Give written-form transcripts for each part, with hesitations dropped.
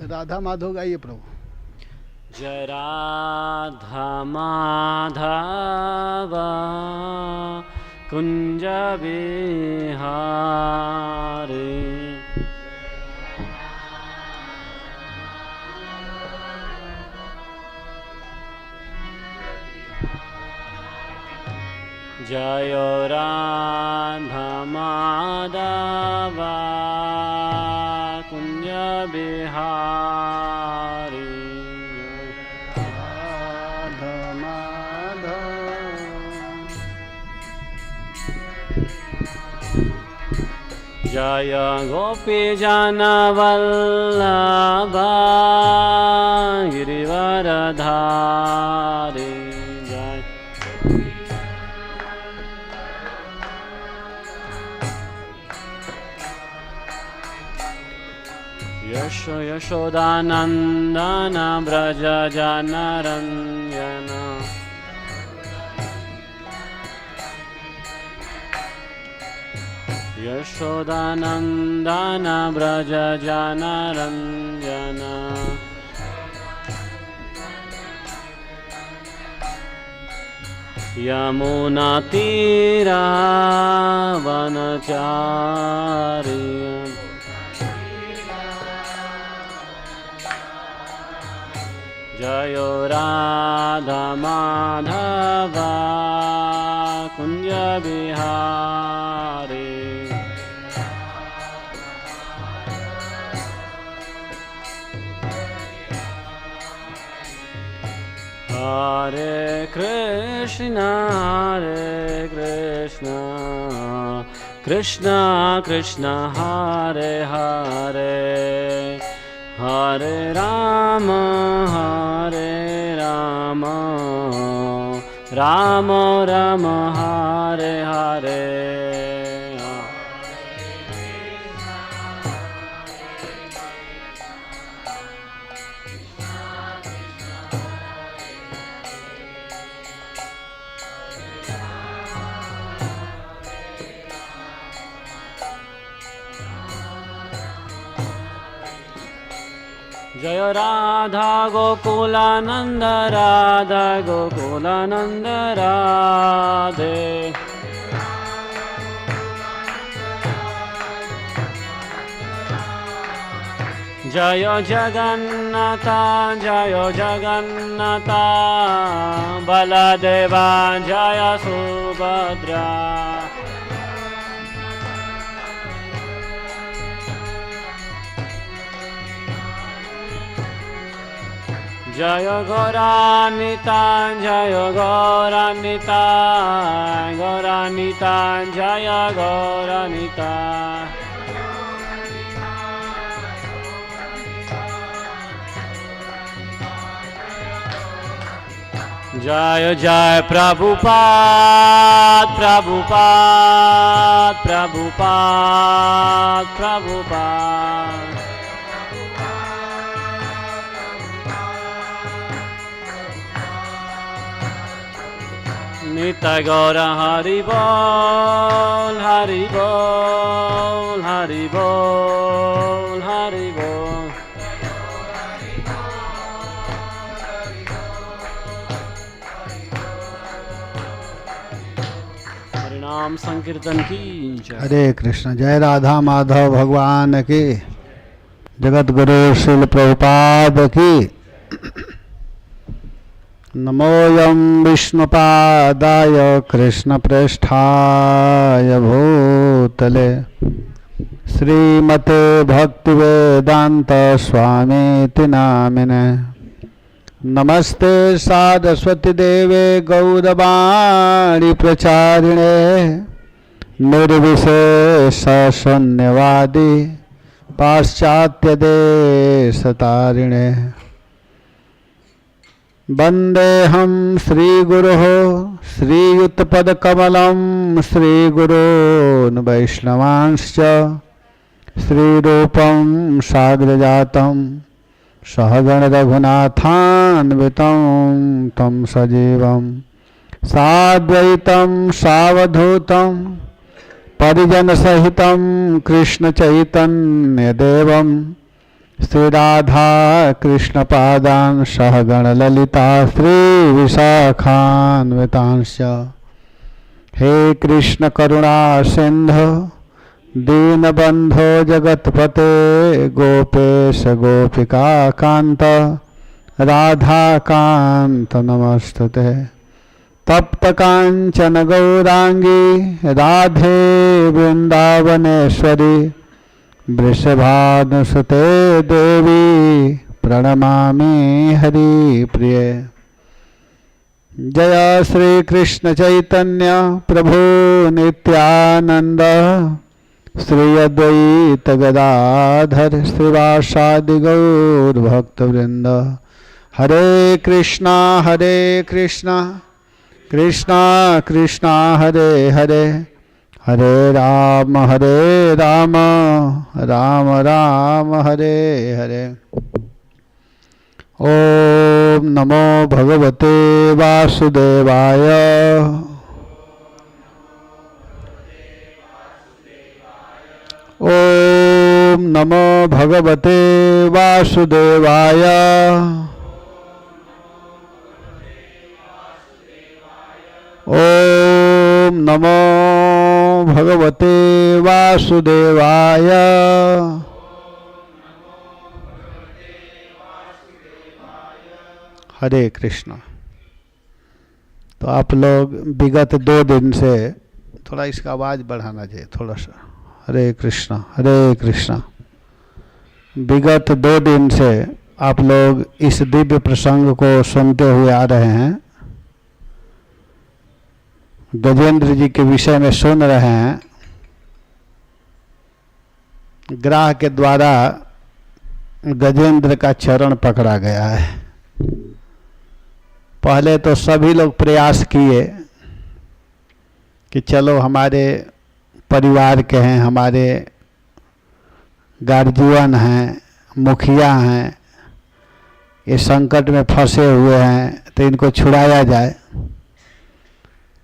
राधा माधव गाइए प्रभु। जय राधा माधव कुंज बिहारी, जय राधा माधव कुंज बिहारी, राधा माधव। जय गोपी जन वल्लभ गिरिवरधारी, जय यशोदानंदन ब्रज जनरंजन, यशोदानंदन ब्रज जनरंजन, यमुना तीरा वनचारी, जय राधा माधव कुंज बिहारी, हरे कृष्ण कृष्ण कृष्ण हरे हरे, हरे राम राम राम हरे हरे, जय राधा गोकुलानंद राधा गोकुलानंद राधे, जय जगन्नाथ बलदेवा जय सुभद्रा, जय गौरानिता जय गौरानिता गौरानिता जय गौरानिता, जय जय प्रभुपाद प्रभुपाद प्रभुपाद प्रभुपाद, नित्य गौर हरि बोल हरि बोल हरि बोल हरि बोल, हरिनाम संकीर्तन की जय। हरे कृष्ण। जय राधा माधव भगवान की, जगत गुरु श्रील प्रभुपाद की। नमोऽयं विष्णुपादाय कृष्णप्रेष्ठाय भूतले श्रीमते भक्तिवेदांत स्वामीति नामिने। नमस्ते सारस्वती देवे गौरवाणी प्रचारिणे निर्विशेष शून्यवादी पाश्चात्य देशतारिणे। वंदेहं श्रीगुरोः श्रीयुतपदकमलं श्रीगुरोन् वैष्णवांश्च श्रीरूपं साग्रजातं सहगण रघुनाथान्वितं तं सजीवं साद्वैतं सावधूतं परिजनसहितं कृष्णचैतन्यदेवं श्री राधा कृष्ण पादान सहगण ललिता श्री विशाखान्वितांश। हे कृष्ण करुणा सिंधु दीनबंधो जगतपते गोपेश गोपिका कांत राधा कांत नमस्तुते। तप्त कांचन गौरांगी राधे वृंदावनेश्वरी वृषभानुसुते देवी प्रणमामि हरि प्रिय। जय श्री कृष्ण चैतन्य प्रभु नित्यानंद श्री अद्वैत गदाधर श्रीवासादि गौर भक्तवृंद। हरे कृष्णा कृष्णा कृष्णा हरे हरे हरे राम राम राम हरे हरे। ओम नमो भगवते वासुदेवाय। ओम नमो भगवते वासुदेवाय। ओम नमो भगवते वासुदेवाय। हरे कृष्ण। तो आप लोग विगत 2 दिन से थोड़ा इसका आवाज़ बढ़ाना चाहिए थोड़ा सा। हरे कृष्ण हरे कृष्ण। विगत 2 दिन से आप लोग इस दिव्य प्रसंग को सुनते हुए आ रहे हैं। गजेंद्र जी के विषय में सुन रहे हैं। ग्राह के द्वारा गजेंद्र का चरण पकड़ा गया है। पहले तो सभी लोग प्रयास किए कि चलो हमारे परिवार के हैं, हमारे गार्जियन हैं, मुखिया हैं, ये संकट में फंसे हुए हैं तो इनको छुड़ाया जाए।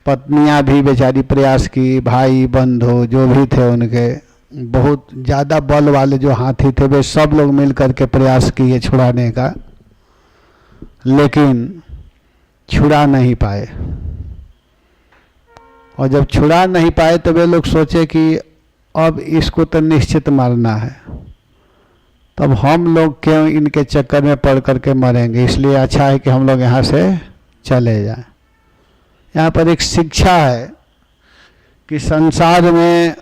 पत्नियां भी बेचारी प्रयास की, भाई बंधु जो भी थे उनके बहुत ज़्यादा बल वाले जो हाथी थे वे सब लोग मिल कर के प्रयास किए छुड़ाने का, लेकिन छुड़ा नहीं पाए। और जब छुड़ा नहीं पाए तो वे लोग सोचे कि अब इसको तो निश्चित मारना है, तब हम लोग क्यों इनके चक्कर में पड़ करके मरेंगे, इसलिए अच्छा है कि हम लोग यहाँ से चले जाएं। यहाँ पर एक शिक्षा है कि संसार में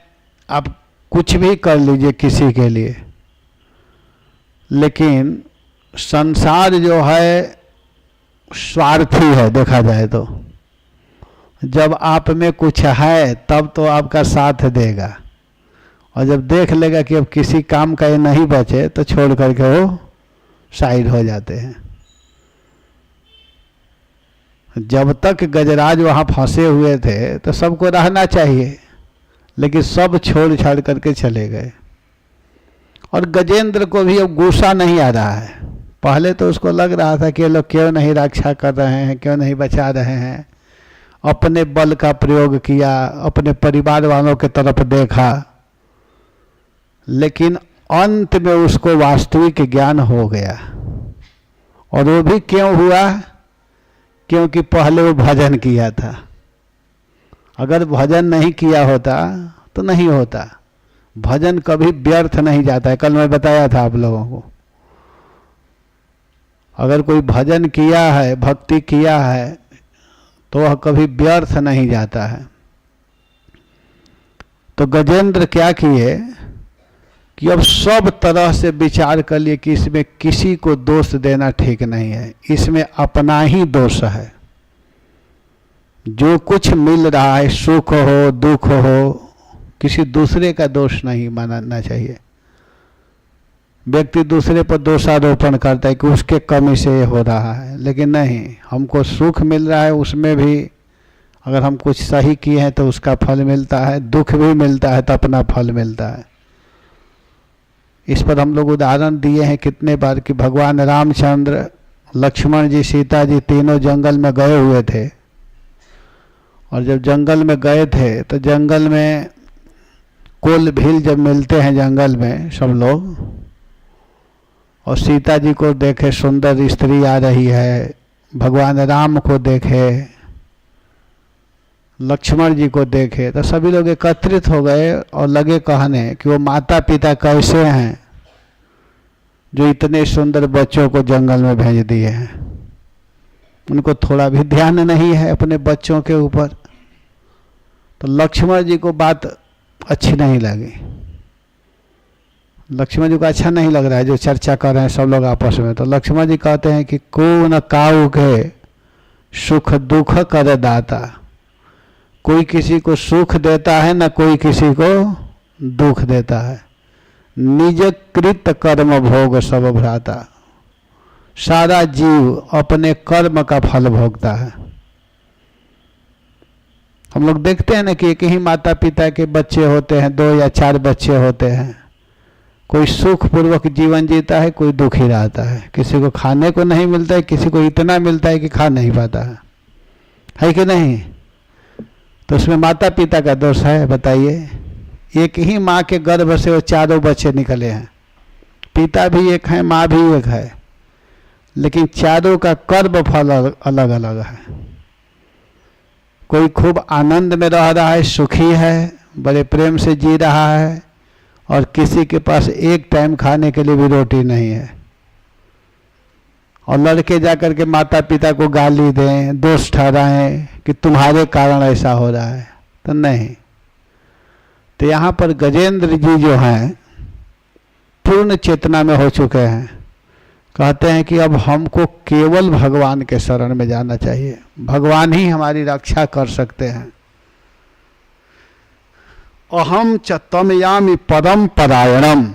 आप कुछ भी कर लीजिए किसी के लिए, लेकिन संसार जो है स्वार्थी है। देखा जाए तो जब आप में कुछ है तब तो आपका साथ देगा, और जब देख लेगा कि अब किसी काम का ये नहीं बचे तो छोड़ करके वो साइड हो जाते हैं। जब तक गजराज वहाँ फंसे हुए थे तो सबको रहना चाहिए, लेकिन सब छोड़ छाड़ करके चले गए। और गजेंद्र को भी अब गुस्सा नहीं आ रहा है। पहले तो उसको लग रहा था कि ये लोग क्यों नहीं रक्षा कर रहे हैं, क्यों नहीं बचा रहे हैं। अपने बल का प्रयोग किया, अपने परिवार वालों के तरफ देखा, लेकिन अंत में उसको वास्तविक ज्ञान हो गया। और वो भी क्यों हुआ? क्योंकि पहले वो भजन किया था। अगर भजन नहीं किया होता तो नहीं होता। भजन कभी व्यर्थ नहीं जाता है। कल मैं बताया था आप लोगों को, अगर कोई भजन किया है, भक्ति किया है, तो वह कभी व्यर्थ नहीं जाता है। तो गजेंद्र क्या किए कि अब सब तरह से विचार कर लिए कि इसमें किसी को दोष देना ठीक नहीं है, इसमें अपना ही दोष है। जो कुछ मिल रहा है, सुख हो दुख हो, किसी दूसरे का दोष नहीं मानना चाहिए। व्यक्ति दूसरे पर दोषारोपण करता है कि उसके कमी से ये हो रहा है, लेकिन नहीं, हमको सुख मिल रहा है, उसमें भी अगर हम कुछ सही किए हैं तो उसका फल मिलता है, दुख भी मिलता है तो अपना फल मिलता है। इस पर हम लोग उदाहरण दिए हैं कितने बार कि भगवान रामचंद्र, लक्ष्मण जी, सीता जी तीनों जंगल में गए हुए थे। और जब जंगल में गए थे तो जंगल में कोल भील जब मिलते हैं जंगल में सब लोग, और सीता जी को देखे, सुंदर स्त्री आ रही है, भगवान राम को देखे, लक्ष्मण जी को देखे, तो सभी लोग एकत्रित हो गए और लगे कहने कि वो माता पिता कैसे हैं जो इतने सुंदर बच्चों को जंगल में भेज दिए हैं। उनको थोड़ा भी ध्यान नहीं है अपने बच्चों के ऊपर। तो लक्ष्मण जी को बात अच्छी नहीं लगी। लक्ष्मण जी को अच्छा नहीं लग रहा है जो चर्चा कर रहे हैं सब लोग आपस में। तो लक्ष्मण जी कहते हैं कि को न काऊ के सुख दुख कर दाता, कोई किसी को सुख देता है न कोई किसी को दुख देता है। निज कृत कर्म भोग सब भ्राता, सारा जीव अपने कर्म का फल भोगता है। हम लोग देखते हैं ना कि एक ही माता पिता के बच्चे होते हैं, 2 या 4 बच्चे होते हैं। कोई सुख पूर्वक जीवन जीता है, कोई दुखी रहता है। किसी को खाने को नहीं मिलता है, किसी को इतना मिलता है कि खा नहीं पाता है कि नहीं? तो उसमें माता पिता का दोष है? बताइए। एक ही माँ के गर्भ से वो 4 बच्चे निकले हैं। पिता भी एक है, माँ भी एक है, लेकिन चारों का कर्म फल अलग अलग है। कोई खूब आनंद में रह रहा है, सुखी है, बड़े प्रेम से जी रहा है, और किसी के पास एक टाइम खाने के लिए भी रोटी नहीं है। और लड़के जाकर के माता पिता को गाली दें, दोष ठहराएं कि तुम्हारे कारण ऐसा हो रहा है, तो नहीं। तो यहाँ पर गजेंद्र जी जो हैं पूर्ण चेतना में हो चुके हैं, कहते हैं कि अब हमको केवल भगवान के शरण में जाना चाहिए। भगवान ही हमारी रक्षा कर सकते हैं। अहम च तम यामि परम परायणम,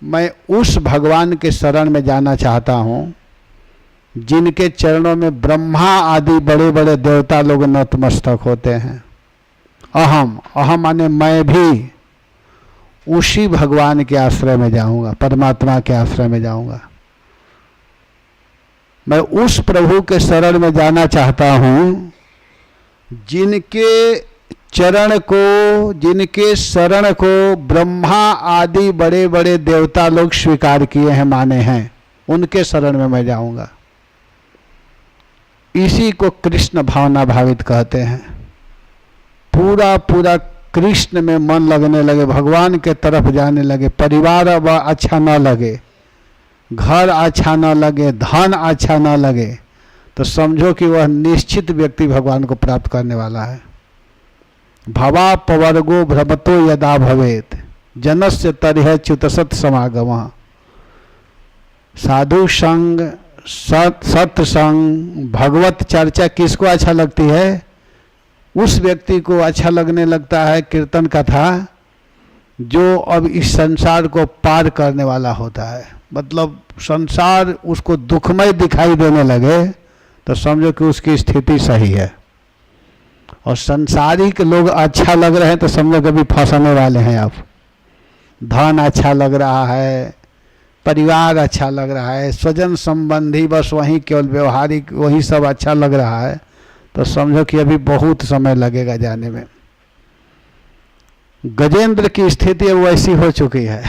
मैं उस भगवान के शरण में जाना चाहता हूँ जिनके चरणों में ब्रह्मा आदि बड़े बड़े देवता लोग नतमस्तक होते हैं। अहम, अहम माने मैं भी उसी भगवान के आश्रय में जाऊंगा, परमात्मा के आश्रय में जाऊंगा। मैं उस प्रभु के शरण में जाना चाहता हूँ जिनके चरण को, जिनके शरण को ब्रह्मा आदि बड़े बड़े देवता लोग स्वीकार किए हैं, माने हैं, उनके शरण में मैं जाऊंगा। इसी को कृष्ण भावना भावित कहते हैं। पूरा पूरा कृष्ण में मन लगने लगे, भगवान के तरफ जाने लगे। परिवार अब अच्छा न लगे, घर अच्छा न लगे, धन अच्छा न लगे, तो समझो कि वह निश्चित व्यक्ति भगवान को प्राप्त करने वाला है। भवा पवर्गो भ्रमतो यदा भवेत जनस्य तरिह च्युतसत समागमः। साधु संग, सत्संग, भगवत चर्चा किसको अच्छा लगती है? उस व्यक्ति को अच्छा लगने लगता है कीर्तन कथा जो अब इस संसार को पार करने वाला होता है। मतलब संसार उसको दुखमय दिखाई देने लगे तो समझो कि उसकी स्थिति सही है। और संसारिक लोग अच्छा लग रहे हैं तो समझो कभी फंसने वाले हैं आप। धन अच्छा लग रहा है, परिवार अच्छा लग रहा है, स्वजन संबंधी बस वही केवल व्यवहारिक वही सब अच्छा लग रहा है, तो समझो कि अभी बहुत समय लगेगा जाने में। गजेंद्र की स्थिति अब वैसी हो चुकी है।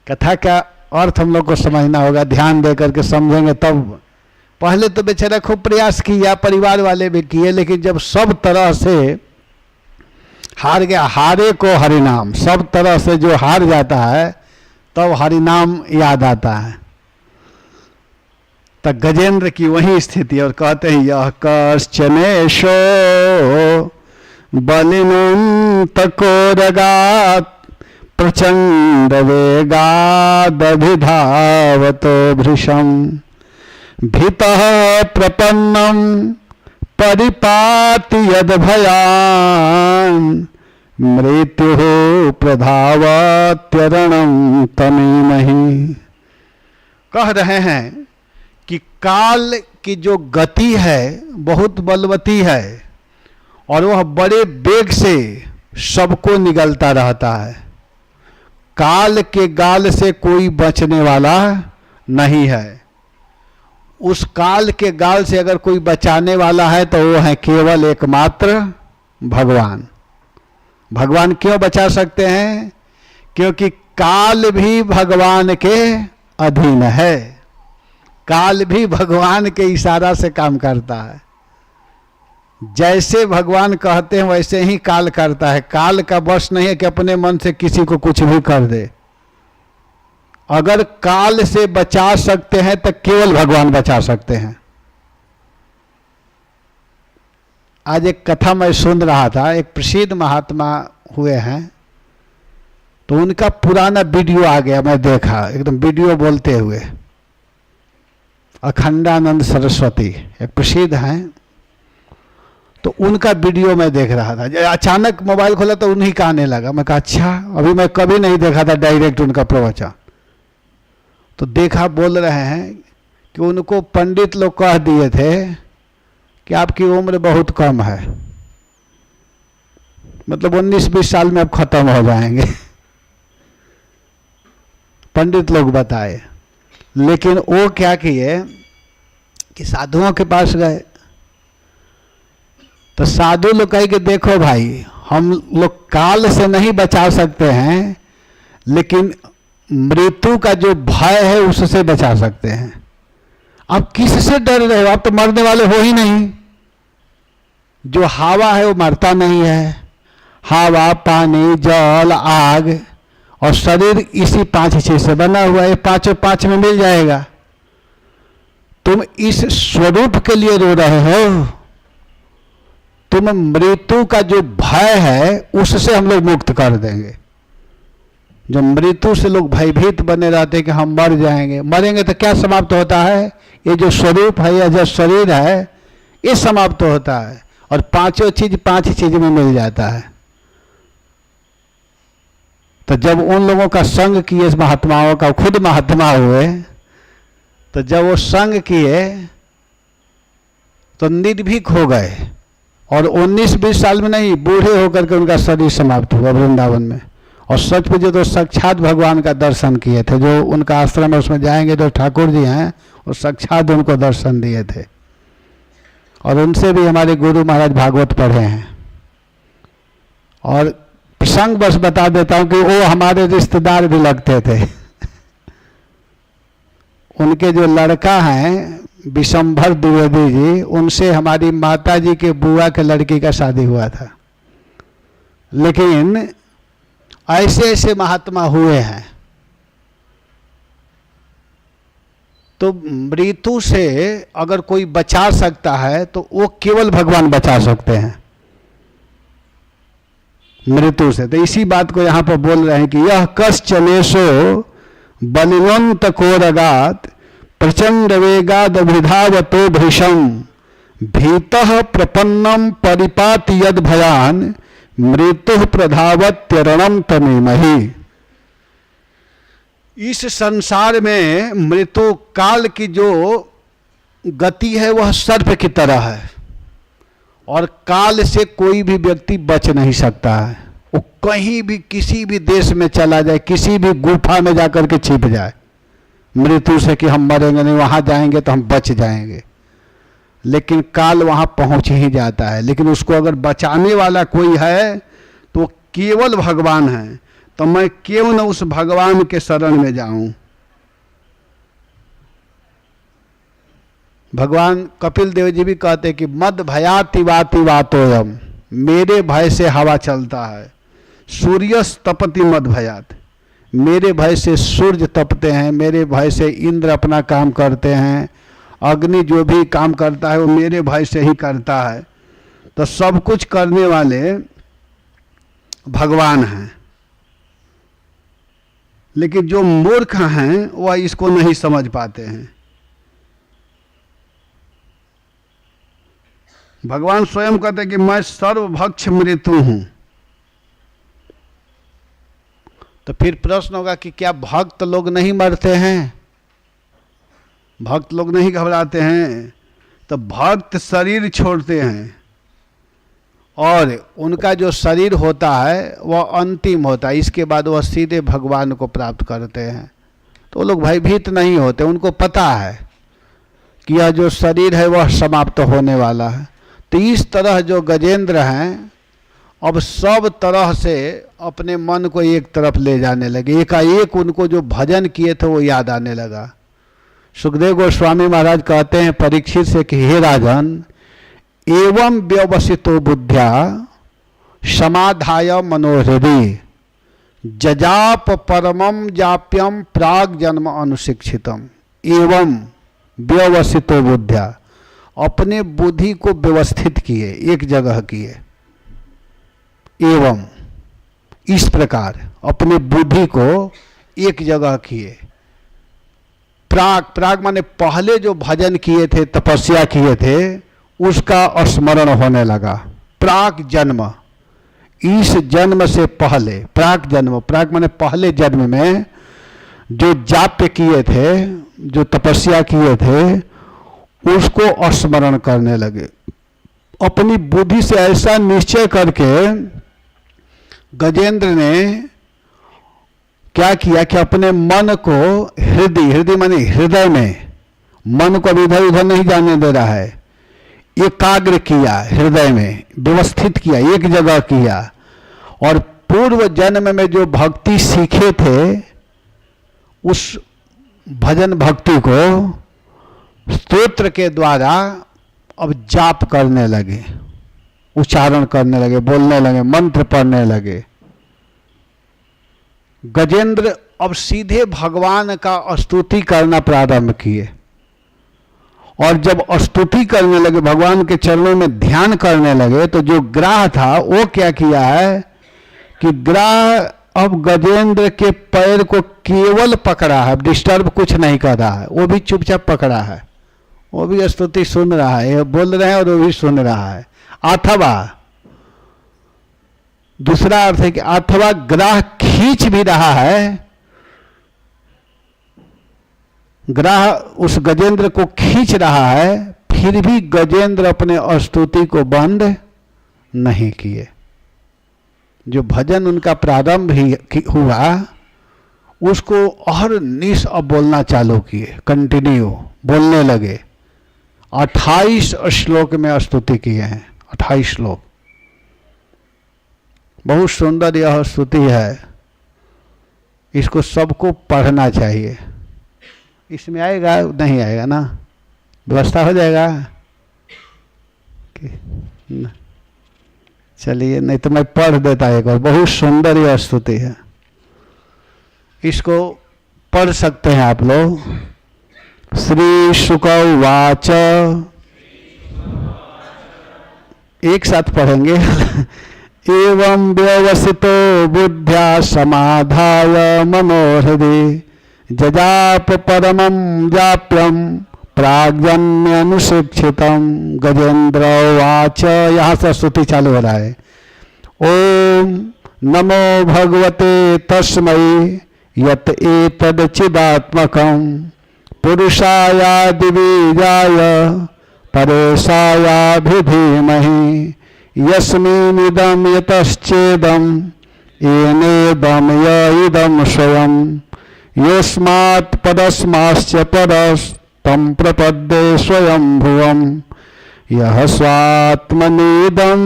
कथा का अर्थ हम लोग को समझना होगा, ध्यान दे करके समझेंगे तब। पहले तो बेचारा खूब प्रयास किया, परिवार वाले भी किए, लेकिन जब सब तरह से हार गया, हारे को हरिनाम, सब तरह से जो हार जाता है तब हरिनाम याद आता है। तो गजेंद्र की वही स्थिति। और कहते हैं यह कश्चनेशो बलिनंत कोरगात प्रचंड वेगादभिधावतो भृशम भीतः प्रपन्नम परिपाति यद भयान मृत्यु प्रधावत्यरणम तमीमहि। कह रहे हैं कि काल की जो गति है बहुत बलवती है और वह बड़े वेग से सबको निगलता रहता है। काल के गाल से कोई बचने वाला नहीं है। उस काल के गाल से अगर कोई बचाने वाला है तो वो है केवल एकमात्र भगवान। भगवान क्यों बचा सकते हैं? क्योंकि काल भी भगवान के अधीन है। काल भी भगवान के इशारा से काम करता है। जैसे भगवान कहते हैं वैसे ही काल करता है। काल का वश नहीं है कि अपने मन से किसी को कुछ भी कर दे। अगर काल से बचा सकते हैं तो केवल भगवान बचा सकते हैं। आज एक कथा मैं सुन रहा था, एक प्रसिद्ध महात्मा हुए हैं, तो उनका पुराना वीडियो आ गया, मैं देखा एकदम वीडियो बोलते हुए। अखंडानंद सरस्वती एक प्रसिद्ध हैं, तो उनका वीडियो मैं देख रहा था। अचानक मोबाइल खोला तो उन्हीं का आने लगा। मैं कहा अच्छा, अभी मैं कभी नहीं देखा था डायरेक्ट उनका प्रवचन। तो देखा, बोल रहे हैं कि उनको पंडित लोग कह दिए थे कि आपकी उम्र बहुत कम है, मतलब 19-20 साल में आप खत्म हो जाएंगे, पंडित लोग बताए। लेकिन वो क्या किए कि साधुओं के पास गए, तो साधु लोग कहे कि देखो भाई, हम लोग काल से नहीं बचा सकते हैं, लेकिन मृत्यु का जो भय है उससे बचा सकते हैं। आप किससे डर रहे हो? आप तो मरने वाले हो ही नहीं। जो हवा है वो मरता नहीं है। हवा, पानी, जल, आग और शरीर इसी 5 चीज से बना हुआ है। 5 में मिल जाएगा। तुम इस स्वरूप के लिए रो रहे हो। तुम मृत्यु का जो भय है उससे हम लोग मुक्त कर देंगे। जो मृत्यु से लोग भयभीत बने रहते हैं कि हम मर जाएंगे, मरेंगे तो क्या समाप्त होता है? ये जो स्वरूप है या जो शरीर है ये समाप्त होता है, और 5 चीज में मिल जाता है। तो जब उन लोगों का संग किए, महात्माओं का, खुद महात्मा हुए, तो जब वो संग किए तो निर्भीक हो गए, और 19-20 साल में नहीं, बूढ़े होकर के उनका शरीर समाप्त हुआ वृंदावन में। और सच पूछे तो साक्षात भगवान का दर्शन किए थे। जो उनका आश्रम है उसमें जाएंगे, जो ठाकुर जी हैं वो साक्षात उनको दर्शन दिए थे। और उनसे भी हमारे गुरु महाराज भागवत पढ़े हैं। और प्रसंग बस बता देता हूं कि वो हमारे रिश्तेदार भी लगते थे। उनके जो लड़का हैं विशंभर द्विवेदी जी, उनसे हमारी माता जी के बुआ के लड़की का शादी हुआ था। लेकिन ऐसे ऐसे महात्मा हुए हैं। तो मृत्यु से अगर कोई बचा सकता है तो वो केवल भगवान बचा सकते हैं मृत्यु से। तो इसी बात को यहां पर बोल रहे हैं कि यह कश्चनेशो बलिवंत कोरगात प्रचंड वेगाद अभिधावतो भृशम भीतः प्रपन्नम परिपात यद भयान मृत्यु प्रधावत्यरणम तमेमहि। इस संसार में मृत्यु काल की जो गति है वह सर्प की तरह है, और काल से कोई भी व्यक्ति बच नहीं सकता है। वो कहीं भी किसी भी देश में चला जाए, किसी भी गुफा में जाकर के छिप जाए मृत्यु से कि हम मरेंगे नहीं, वहां जाएंगे तो हम बच जाएंगे, लेकिन काल वहां पहुंच ही जाता है। लेकिन उसको अगर बचाने वाला कोई है तो केवल भगवान है। तो मैं क्यों न उस भगवान के शरण में जाऊं। भगवान कपिल देव जी भी कहते कि मद भयाति वाति वातोयम, मेरे भय से हवा चलता है। सूर्यस तपति मद भयात, मेरे भय से सूर्य तपते हैं, मेरे भय से इंद्र अपना काम करते हैं, अग्नि जो भी काम करता है वो मेरे भय से ही करता है। तो सब कुछ करने वाले भगवान हैं। लेकिन जो मूर्ख हैं वह इसको नहीं समझ पाते हैं। भगवान स्वयं कहते हैं कि मैं सर्वभक्ष मृत्यु हूं। तो फिर प्रश्न होगा कि क्या भक्त लोग नहीं मरते हैं? भक्त लोग नहीं घबराते हैं? तो भक्त शरीर छोड़ते हैं, और उनका जो शरीर होता है वह अंतिम होता है। इसके बाद वह सीधे भगवान को प्राप्त करते हैं। तो लोग भयभीत नहीं होते, उनको पता है कि यह जो शरीर है वह समाप्त होने वाला है। तो इस तरह जो गजेंद्र हैं अब सब तरह से अपने मन को एक तरफ ले जाने लगे। एकाएक उनको जो भजन किए थे वो याद आने लगा। सुखदेव गोस्वामी महाराज कहते हैं परीक्षित से कि हे राजन, एवं व्यवसितो बुद्ध्या समाधाय मनोहृदि जजाप परमम जाप्यम प्राग जन्म अनुशिक्षितम। एवं व्यवसितो बुद्ध्या, अपने बुद्धि को व्यवस्थित किए, एक जगह किए। एवं, इस प्रकार अपने बुद्धि को एक जगह किए। प्राग, प्राग माने पहले जो भजन किए थे, तपस्या किए थे, उसका स्मरण होने लगा। प्राग जन्म, इस जन्म से पहले, प्राग जन्म, प्राग माने पहले जन्म में जो जाप्य किए थे, जो तपस्या किए थे, उसको स्मरण करने लगे। अपनी बुद्धि से ऐसा निश्चय करके गजेंद्र ने क्या किया कि अपने मन को हृदय, हृदय माने हृदय में, मन को इधर उधर नहीं जाने दे रहा है, एकाग्र किया, हृदय में व्यवस्थित किया, एक जगह किया। और पूर्व जन्म में जो भक्ति सीखे थे, उस भजन भक्ति को स्तोत्र के द्वारा अब जाप करने लगे, उच्चारण करने लगे, बोलने लगे, मंत्र पढ़ने लगे। गजेंद्र अब सीधे भगवान का स्तुति करना प्रारंभ किए। और जब स्तुति करने लगे, भगवान के चरणों में ध्यान करने लगे, तो जो ग्राह था वो क्या किया है कि ग्राह अब गजेंद्र के पैर को केवल पकड़ा है, डिस्टर्ब कुछ नहीं कर रहा है, वो भी चुपचाप पकड़ा है, वो भी स्तुति सुन रहा है, बोल रहे हैं और वो भी सुन रहा है। अथवा दूसरा अर्थ है कि अथवा ग्राह खींच भी रहा है, ग्राह उस गजेंद्र को खींच रहा है, फिर भी गजेंद्र अपने स्तुति को बंद नहीं किए। जो भजन उनका प्रारंभ ही हुआ, उसको हर निश अब बोलना चालू किए, कंटिन्यू बोलने लगे। 28 श्लोक में स्तुति किए हैं, 28 श्लोक। बहुत सुंदर यह स्तुति है, इसको सबको पढ़ना चाहिए। इसमें आएगा नहीं आएगा ना, व्यवस्था हो जाएगा चलिए, नहीं तो मैं पढ़ देता एक और। बहुत सुंदर यह स्तुति है, इसको पढ़ सकते हैं आप लोग। श्री शुक उवाच, एक साथ पढ़ेंगे। एवं व्यवसितो बुद्ध्या समाधाय मनोहृदि जजाप परमं जाप्यम प्राग्जन्यनुशिक्षितम। गजेंद्र उवाच, यहाँ से स्तुति चालू हो रहा है। ओम नमो भगवते तस्मै यत एतद् चिदात्मकं पुरुषायादिबीजाय परेशायाभिधीमहि यस्मिन्निदं यतश्चेदं येनेदं य इदं स्वयं यस्मात् पदस्माश्च पदस्तं प्रपद्ये स्वयं भुवम् यः स्वात्मनीदं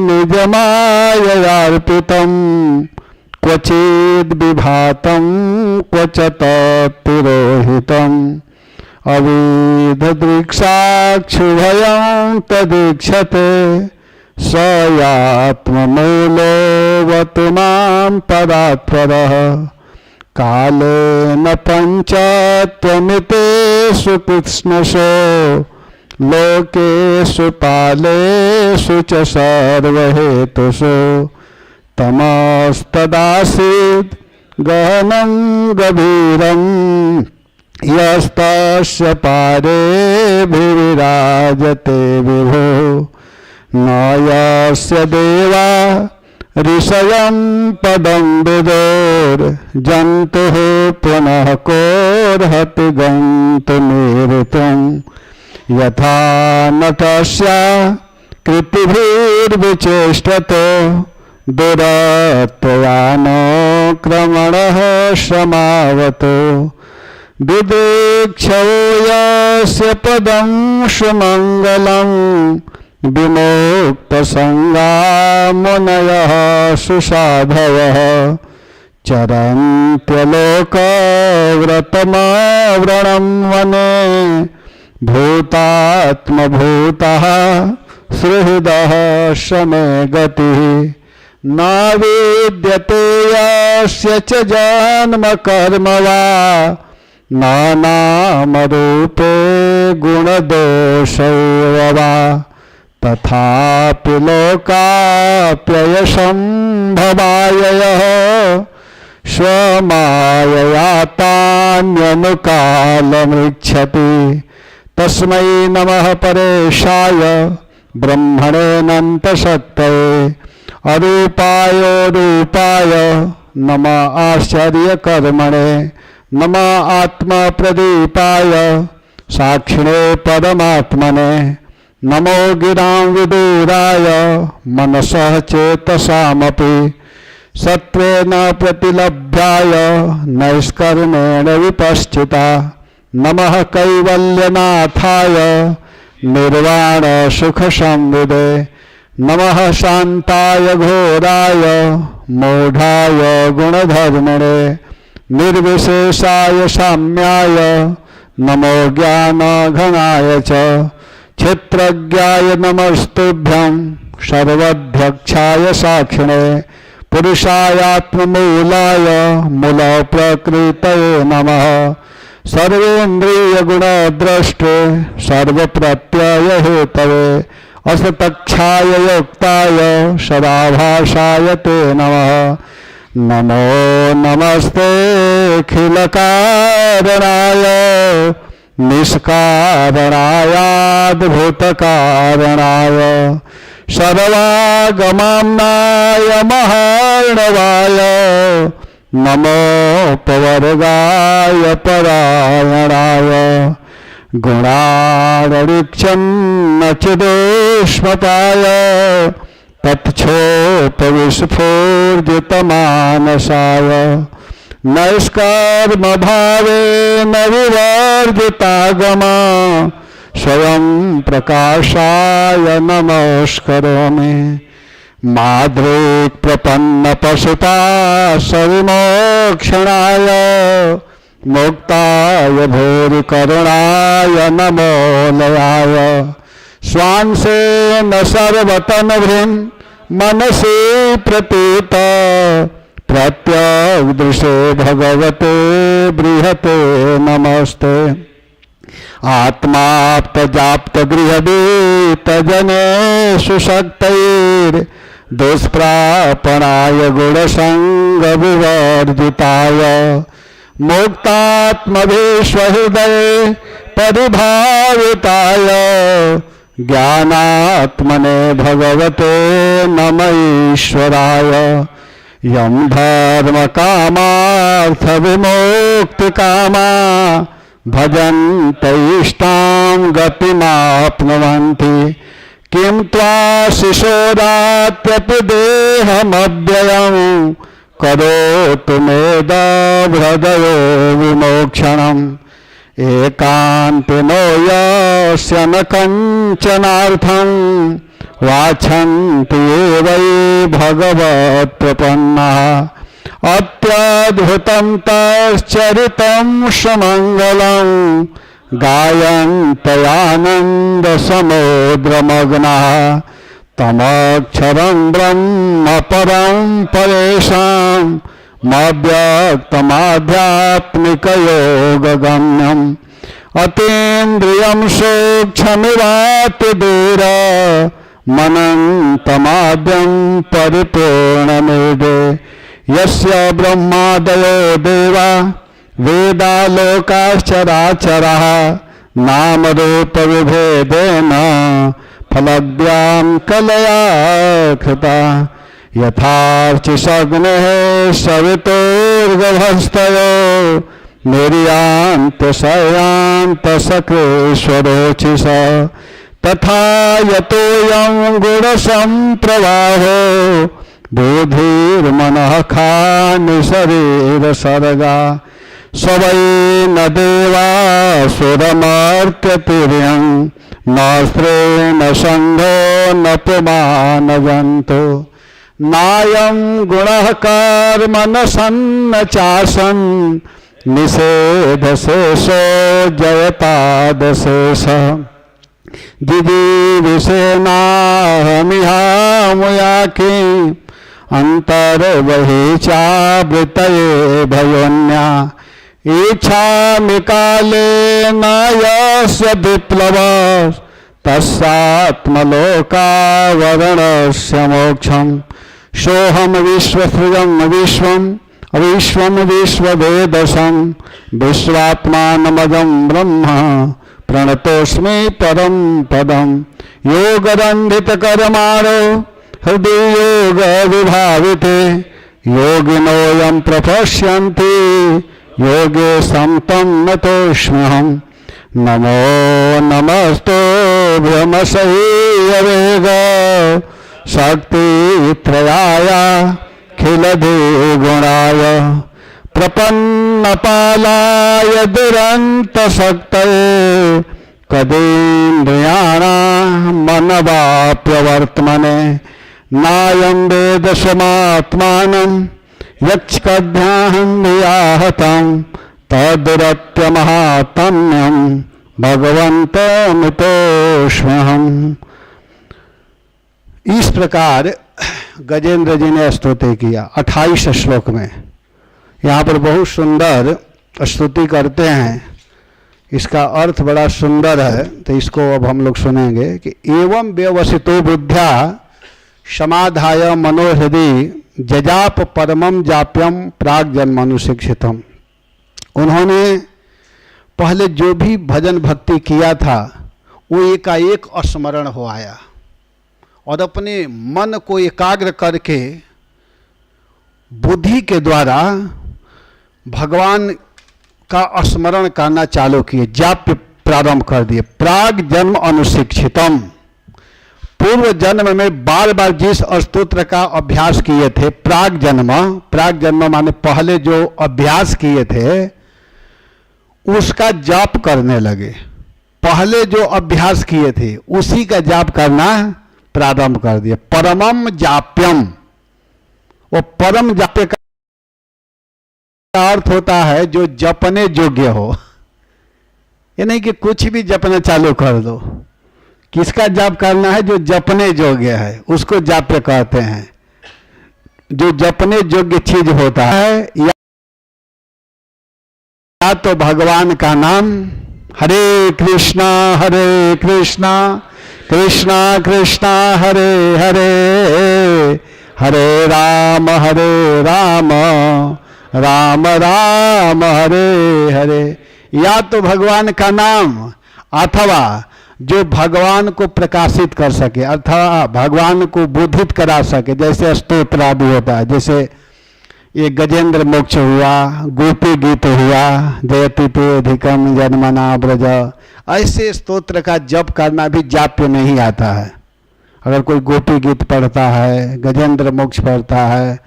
निजमाययार्पितं क्वचिद् विभातं क्वचित् तिरोहितम् अविधदृक्साक्षुभयं तदीक्षते स यात्ममूलोऽवतु मां परात्परः कालेन पञ्चत्वमितेषु कृत्स्नशो लोकेषु पालेषु च सर्वहेतुषु तमस्तदासीत् गहनं गभीरं यस्तस्य पारेभिराजते विभो न यस्य देवा ऋषयं पदं विदुर्जन्तुः पुनः कोऽर्हति गन्तुमेरितुम् यथा नटस्य कृतिभिर्विचेष्टतो दुरत्वयानो क्रमणः श्रमावतो विदीक्षो यस्य पदं सुमङ्गलं विमुक्तसंगा मुनयः सुसाधवः चरन्त्यलोकव्रतमव्रणं वने भूतात्मभूतः सुहृदः शमे गतिः न विद्यते यस्य च जन्म कर्म वा न नामरूपे गुणदोषौ वा तथापि लोकाप्ययसम्भवाययः स्वमायया तान्यनुकालमृच्छति तस्मै नमः परेशाय ब्रह्मणेऽनन्तशक्तये अरूपाय रूपाय नमः आश्चर्यकर्मणे नमः आत्मप्रदीपाय साक्षिणे परमात्मने नमो गिरां विदूराय मनसः चेतसामपि सत्त्वेन प्रतिलभ्याय नैष्कर्मेण विपश्चिता नमः कैवल्यनाथाय निर्वाणसुखसंविदे नमः शान्ताय घोराय मूढाय गुणधर्मणे निर्विशेषाय साम्याय नमो ज्ञानघनाय च क्षेत्रज्ञाय नमस्तुभ्यं सर्वध्यक्षाय साक्षिणे पुरुषायात्ममूलाय मूलप्रकृतये नमः सर्वेन्द्रियगुणद्रष्टे सर्वप्रत्ययहेतवे असतक्षाय योक्ताय सदाभासाय ते नमः नमो नमस्ते अखिलकारणाय निष्कारणायाद्भुतकारणाय सर्वागमनाय महार्णवाय नमोपवर्गाय परायणाय गुणारडिक्षन्नचिदेष्मताय तत्क्षोपविस्फूर्जितमानसाय नैष्कर्मभावेन विवर्जितागमा स्वयं प्रकाशाय नमस्करोमि माधृक्प्रपन्नपशुपाशविमोक्षणाय मुक्ताय भूरिकरुणाय नमोलयाय स्वांसेन सर्वतनभृन् मनसि प्रतीत प्रत्यग्दृशे भगवते बृहते नमस्ते आत्माप्तजाप्तगृहदीतजनेषु शक्तैर्दुष्प्रापणाय गुणसङ्गविवर्जिताय मुक्तात्मविश्वहृदये परिभाविताय ज्ञानात्मने भगवते नमः ईश्वराय यं धर्मकामार्थविमुक्तिकामा भजन्तैष्टां गतिमाप्नुवन्ति किं त्वा शिशोरात्यपि देहमव्ययं करोतु मेदाभृदयो विमोक्षणम् एकान्तिनो यस्य न कञ्चनार्थं वाछन्ति वै भगवत्प्रपन्नाः अत्यद्भुतं तश्चरितं सुमङ्गलं गायन्तयानन्दसमुद्रमग्नाः तमक्षरं ब्रह्म परं परेशां मव्यक्तमाध्यात्मिकयोगगम्यम् अतीन्द्रियं सूक्ष्ममिवातिदूर मनन्तमाद्यं परिपूर्णमेदे यस्य ब्रह्मादयो देवा वेदालोकाश्चराचरः नामरूपविभेदेन फलद्यां कलया कृता यथार्चिषग्नेः सवितुर्गभस्तयो निर्यान्तशयान्तशक्रेश्वरोचिष तथा यतोऽयं गुणसम्प्रवाहो बुद्धिर्मनः खानि शरीरसर्गा सवै न देवा सुरमर्त्य तुर्यं नास्त्रेण संघो न पुमान जंतो नायं गुणः कर्म न सन्न चासन निषेध शेषो जयतादशेष दिदी विषेनाहमिहामुयाकी अंतर वही चावृतये भयोन्या इच्छामि काले नायस्य विप्लव तस्यात्मलोकावरणस्य मोक्षम् सोहम विश्वसृजं विश्वम् अविश्वं विश्ववेदसं विश्वात्मानमजं ब्रह्म प्रणतोस्मि परम पदम योगरंधित कर्माणो हृदय योग विभाविते योगिनोऽयं प्रपश्यन्ति योगे समतं नतोऽस्म्यहम् नमो नमस्तो ब्रह्मसह्यवेग शक्तित्रयाय खिलधिगुणाय प्रपन्नपालाय दुरन्तशक्तये कदीन्द्रियाणां मनवाप्यवर्त्मने नायं वेद समात्मानं यच्कध्याहं धियाहतं तदुरत्यमहात्म्यं भगवन्तमितोऽस्म्यहम्। इस प्रकार गजेंद्र जी ने स्तुति किया 28 श्लोक में। यहाँ पर बहुत सुंदर स्तुति करते हैं, इसका अर्थ बड़ा सुंदर है, तो इसको अब हम लोग सुनेंगे कि एवं व्यवसितो बुद्ध्या समाधाय मनोहृदि जजाप परमम जाप्यम प्राग जन्मानुशिक्षितम। उन्होंने पहले जो भी भजन भक्ति किया था वो एकाएक स्मरण हो आया और अपने मन को एकाग्र करके बुद्धि के द्वारा भगवान का स्मरण करना चालू किए, जाप्य प्रारंभ कर दिए। प्राग जन्म अनुशिक्षितम, पूर्व जन्म में बार बार जिस स्तोत्र का अभ्यास किए थे, प्राग जन्म माने पहले जो अभ्यास किए थे उसका जाप करने लगे। पहले जो अभ्यास किए थे उसी का जाप करना प्रारंभ कर दिया। परमम जाप्यम, वो परम जाप्य का अर्थ होता है जो जपने योग्य हो। ये नहीं कि कुछ भी जपना चालू कर दो। किसका जाप करना है? जो जपने योग्य है उसको जाप्य कहते हैं। जो जपने योग्य चीज होता है या तो भगवान का नाम, हरे कृष्णा कृष्णा कृष्णा हरे हरे, हरे राम राम राम हरे हरे, या तो भगवान का नाम अथवा जो भगवान को प्रकाशित कर सके अथवा भगवान को बोधित करा सके, जैसे स्तोत्र आदि होता है। जैसे ये गजेंद्र मोक्ष हुआ, गोपी गीत हुआ, जयति ते अधिकम जन्मना ब्रज, ऐसे स्तोत्र का जप करना भी जाप्य में ही आता है। अगर कोई गोपी गीत पढ़ता है, गजेंद्र मोक्ष पढ़ता है,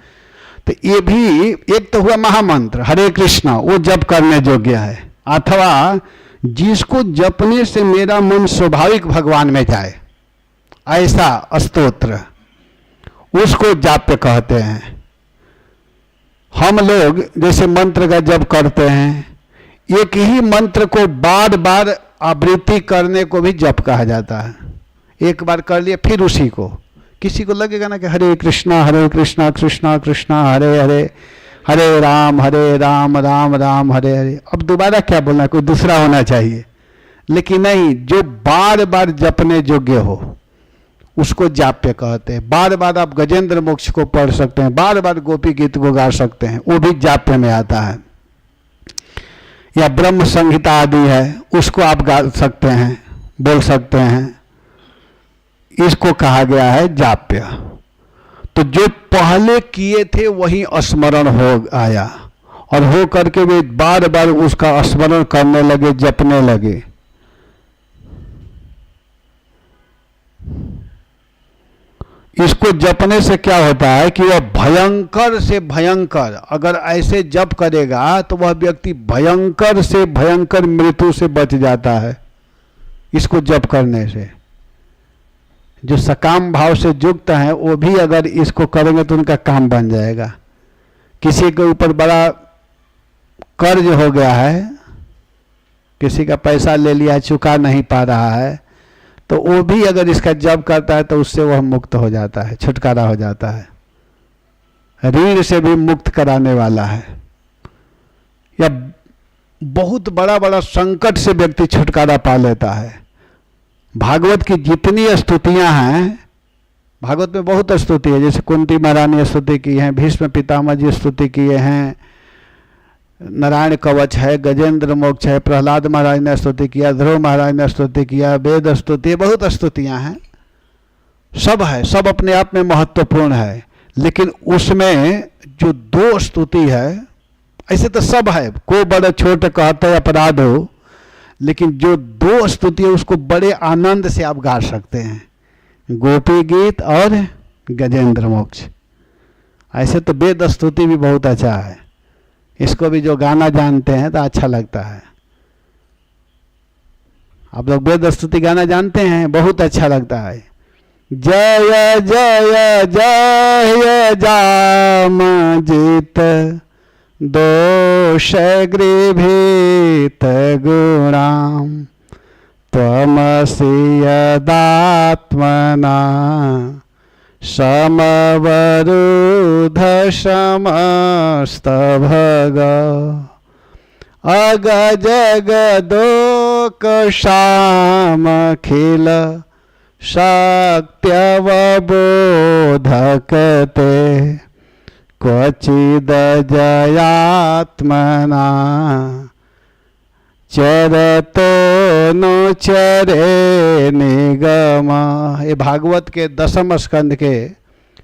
तो ये भी एक तो हुआ महामंत्र हरे कृष्णा, वो जप करने योग्य है। अथवा जिसको जपने से मेरा मन स्वाभाविक भगवान में जाए, ऐसा स्तोत्र, उसको जाप्य कहते हैं। हम लोग जैसे मंत्र का जप करते हैं, एक ही मंत्र को बार बार आवृत्ति करने को भी जप कहा जाता है। एक बार कर लिया फिर उसी को, किसी को लगेगा ना कि हरे कृष्णा कृष्णा कृष्णा हरे हरे, हरे राम राम राम हरे हरे। अब दोबारा क्या बोलना, कोई दूसरा होना चाहिए। लेकिन नहीं, जो बार बार जपने योग्य हो उसको जाप्य कहते हैं। बार बार आप गजेंद्र मोक्ष को पढ़ सकते हैं, बार बार गोपी गीत को गा सकते हैं, वो भी जाप्य में आता है। या ब्रह्म संहिता आदि है, उसको आप गा सकते हैं, बोल सकते हैं, इसको कहा गया है जाप्य। तो जो पहले किए थे वही स्मरण हो आया और हो करके वे बार बार उसका स्मरण करने लगे, जपने लगे। इसको जपने से क्या होता है कि वह भयंकर से भयंकर, अगर ऐसे जप करेगा तो वह व्यक्ति भयंकर से भयंकर मृत्यु से बच जाता है। इसको जप करने से जो सकाम भाव से युक्त हैं वो भी अगर इसको करेंगे तो उनका काम बन जाएगा। किसी के ऊपर बड़ा कर्ज हो गया है, किसी का पैसा ले लिया, चुका नहीं पा रहा है, तो वो भी अगर इसका जप करता है तो उससे वह मुक्त हो जाता है, छुटकारा हो जाता है। ऋण से भी मुक्त कराने वाला है, या बहुत बड़ा बड़ा संकट से व्यक्ति छुटकारा पा लेता है। भागवत की जितनी स्तुतियां हैं, भागवत में बहुत स्तुति है, जैसे कुंती महारानी स्तुति की है, भीष्म पितामह जी स्तुति किए हैं, नारायण कवच है, गजेंद्र मोक्ष है, प्रहलाद महाराज ने स्तुति किया, ध्रुव महाराज ने स्तुति किया, वेद स्तुति, बहुत स्तुतियां हैं, सब है, सब अपने आप में महत्वपूर्ण है। लेकिन उसमें जो दो स्तुति है, ऐसे तो सब है, को बड़ा छोट कहते अपराध हो, लेकिन जो दो स्तुति है उसको बड़े आनंद से आप गा सकते हैं, गोपी गीत और गजेंद्र मोक्ष। ऐसे तो वेद स्तुति भी बहुत अच्छा है, इसको भी जो गाना जानते हैं तो अच्छा लगता है। आप लोग वेद स्तुति गाना जानते हैं, बहुत अच्छा लगता है। जय जय जय जाम जीत दोष गृभीत गुणाम त्वमसि यदात्मना समवरुध समस्त भग अग जगदोक शामखिल शक्त्यवबोधकते क्वचिद जयात्मना चरतो नो चरे निगम। ये भागवत के 10वें स्कंद के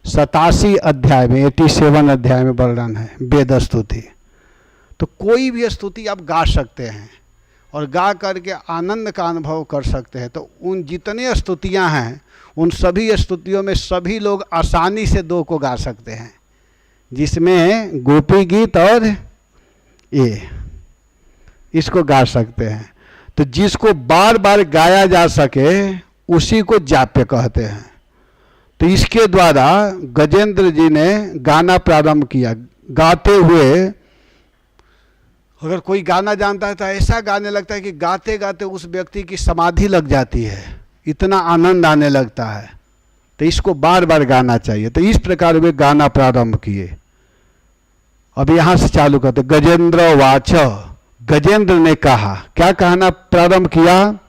87 अध्याय में, 87 अध्याय में वर्णन है वेद स्तुति। तो कोई भी स्तुति आप गा सकते हैं और गा करके आनंद का अनुभव कर सकते हैं। तो उन जितने स्तुतियां हैं उन सभी स्तुतियों में सभी लोग आसानी से दो को गा सकते हैं, जिसमें गोपी गीत और ये इसको गा सकते हैं। तो जिसको बार बार गाया जा सके उसी को जाप्य कहते हैं। तो इसके द्वारा गजेंद्र जी ने गाना प्रारंभ किया। गाते हुए अगर कोई गाना जानता है तो ऐसा गाने लगता है कि गाते गाते उस व्यक्ति की समाधि लग जाती है, इतना आनंद आने लगता है। तो इसको बार बार गाना चाहिए। तो इस प्रकार वे गाना प्रारंभ किए। अब यहाँ से चालू करते। गजेंद्र वाच, गजेंद्र ने कहा, क्या कहना प्रारंभ किया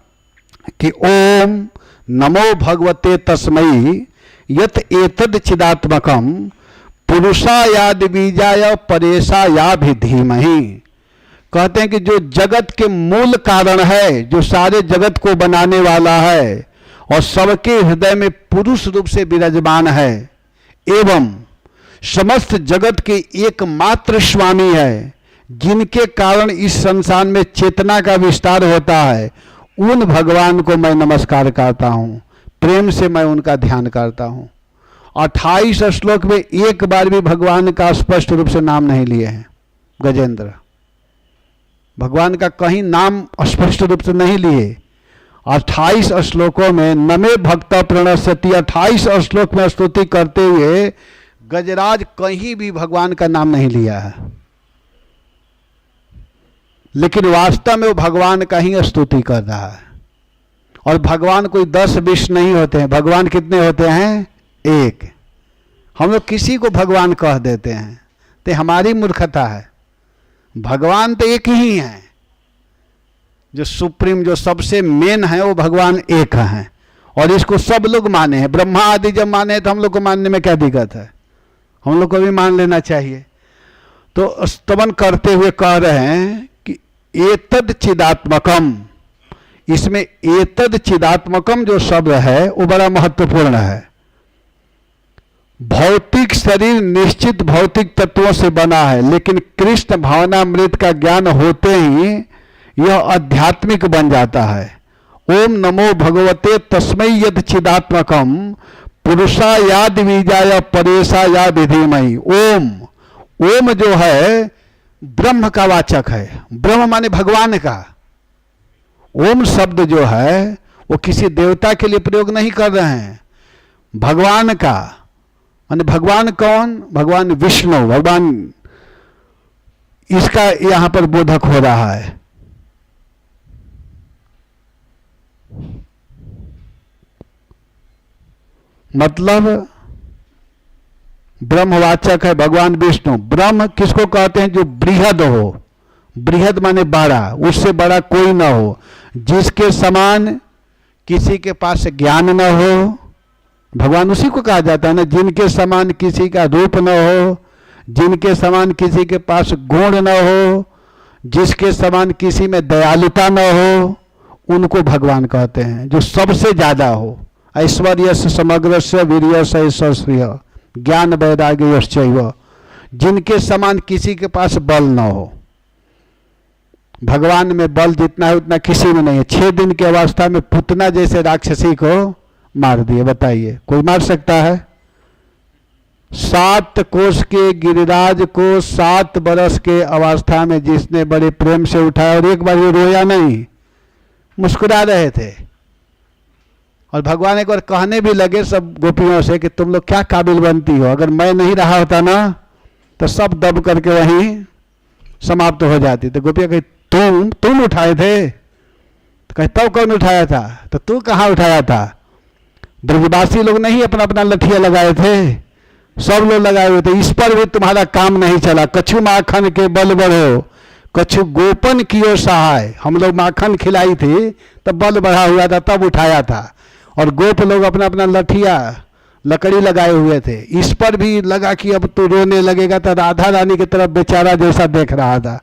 कि ओम नमो भगवते तस्मै यत एतद चिदात्मकम पुरुषायाद बीजाय परेशाया भी धीमहि। कहते हैं कि जो जगत के मूल कारण है, जो सारे जगत को बनाने वाला है और सबके हृदय में पुरुष रूप से विराजमान है एवं समस्त जगत के एकमात्र स्वामी है, जिनके कारण इस संसार में चेतना का विस्तार होता है, उन भगवान को मैं नमस्कार करता हूँ, प्रेम से मैं उनका ध्यान करता हूँ। 28 श्लोक में एक बार भी भगवान का स्पष्ट रूप से नाम नहीं लिए हैं गजेंद्र। भगवान का कहीं नाम स्पष्ट रूप से नहीं लिए। 28 श्लोकों में नमे भक्त प्रणश्यति 28 श्लोक में स्तुति करते हुए गजराज कहीं भी भगवान का नाम नहीं लिया है, लेकिन वास्तव में वो भगवान का ही स्तुति कर रहा है। और भगवान कोई 10-20 नहीं होते हैं, भगवान कितने होते हैं? एक। हम लोग किसी को भगवान कह देते हैं तो हमारी मूर्खता है। भगवान तो एक ही है, जो सुप्रीम, जो सबसे मेन है, वो भगवान एक है। और इसको सब लोग माने हैं। ब्रह्मा आदि जब माने तो हम लोग को मानने में क्या दिक्कत है? हम लोग को भी मान लेना चाहिए। तो स्तवन करते हुए कह रहे हैं कि एतद चिदात्मकम, इसमें एतद चिदात्मकम जो शब्द है वो बड़ा महत्वपूर्ण है। भौतिक शरीर निश्चित भौतिक तत्वों से बना है, लेकिन कृष्ण भावनामृत का ज्ञान होते ही यह आध्यात्मिक बन जाता है। ओम नमो भगवते तस्मै यद चिदात्मकम पुरुषा या द्विजा या परेशा या विधिमयी। ओम, ओम जो है ब्रह्म का वाचक है। ब्रह्म माने भगवान का। ओम शब्द जो है वो किसी देवता के लिए प्रयोग नहीं कर रहे हैं, भगवान का। माने भगवान कौन? भगवान विष्णु, भगवान, इसका यहां पर बोधक हो रहा है। मतलब ब्रह्मवाचक है भगवान विष्णु। ब्रह्म किसको कहते हैं? जो बृहद हो। बृहद माने बड़ा, उससे बड़ा कोई ना हो, जिसके समान किसी के पास ज्ञान न हो। भगवान उसी को कहा जाता है ना, जिनके समान किसी का रूप न हो, जिनके समान किसी के पास गुण न हो, जिसके समान किसी में दयालुता न हो, उनको भगवान कहते हैं। जो सबसे ज्यादा हो, ऐश्वर्य समग्रस्य वीर्यस्य यशस्वी ज्ञान वैराग्य यश्चैव, जिनके समान किसी के पास बल न हो। भगवान में बल जितना है उतना किसी में नहीं है। 6 दिन की अवस्था में पुतना जैसे राक्षसी को मार दिए, बताइए कोई मार सकता है? 7 कोस के गिरिराज को 7 बरस के अवस्था में जिसने बड़े प्रेम से उठाया, और एक बार ये रोया नहीं, मुस्कुरा रहे थे। और भगवान एक बार कहने भी लगे सब गोपियों से कि तुम लोग क्या काबिल बनती हो, अगर मैं नहीं रहा होता ना तो सब दब करके वहीं समाप्त हो जाती। तो गोपियां कही तुम उठाए थे? तो कहे तब कौन उठाया था? तो तू कहाँ उठाया था? ब्रजवासी लोग नहीं अपना अपना लठिया लगाए थे, सब लोग लगाए हुए थे, इस पर भी तुम्हारा काम नहीं चला। कछु माखन के बल बढ़ो, कछु गोपन कियो सहाय। हम लोग माखन खिलाई थी तब बल बढ़ा हुआ था, तब उठाया था। और गोप लोग अपना अपना लठिया लकड़ी लगाए हुए थे, इस पर भी लगा कि अब तो रोने लगेगा। तो राधा रानी की तरफ बेचारा जैसा देख रहा था।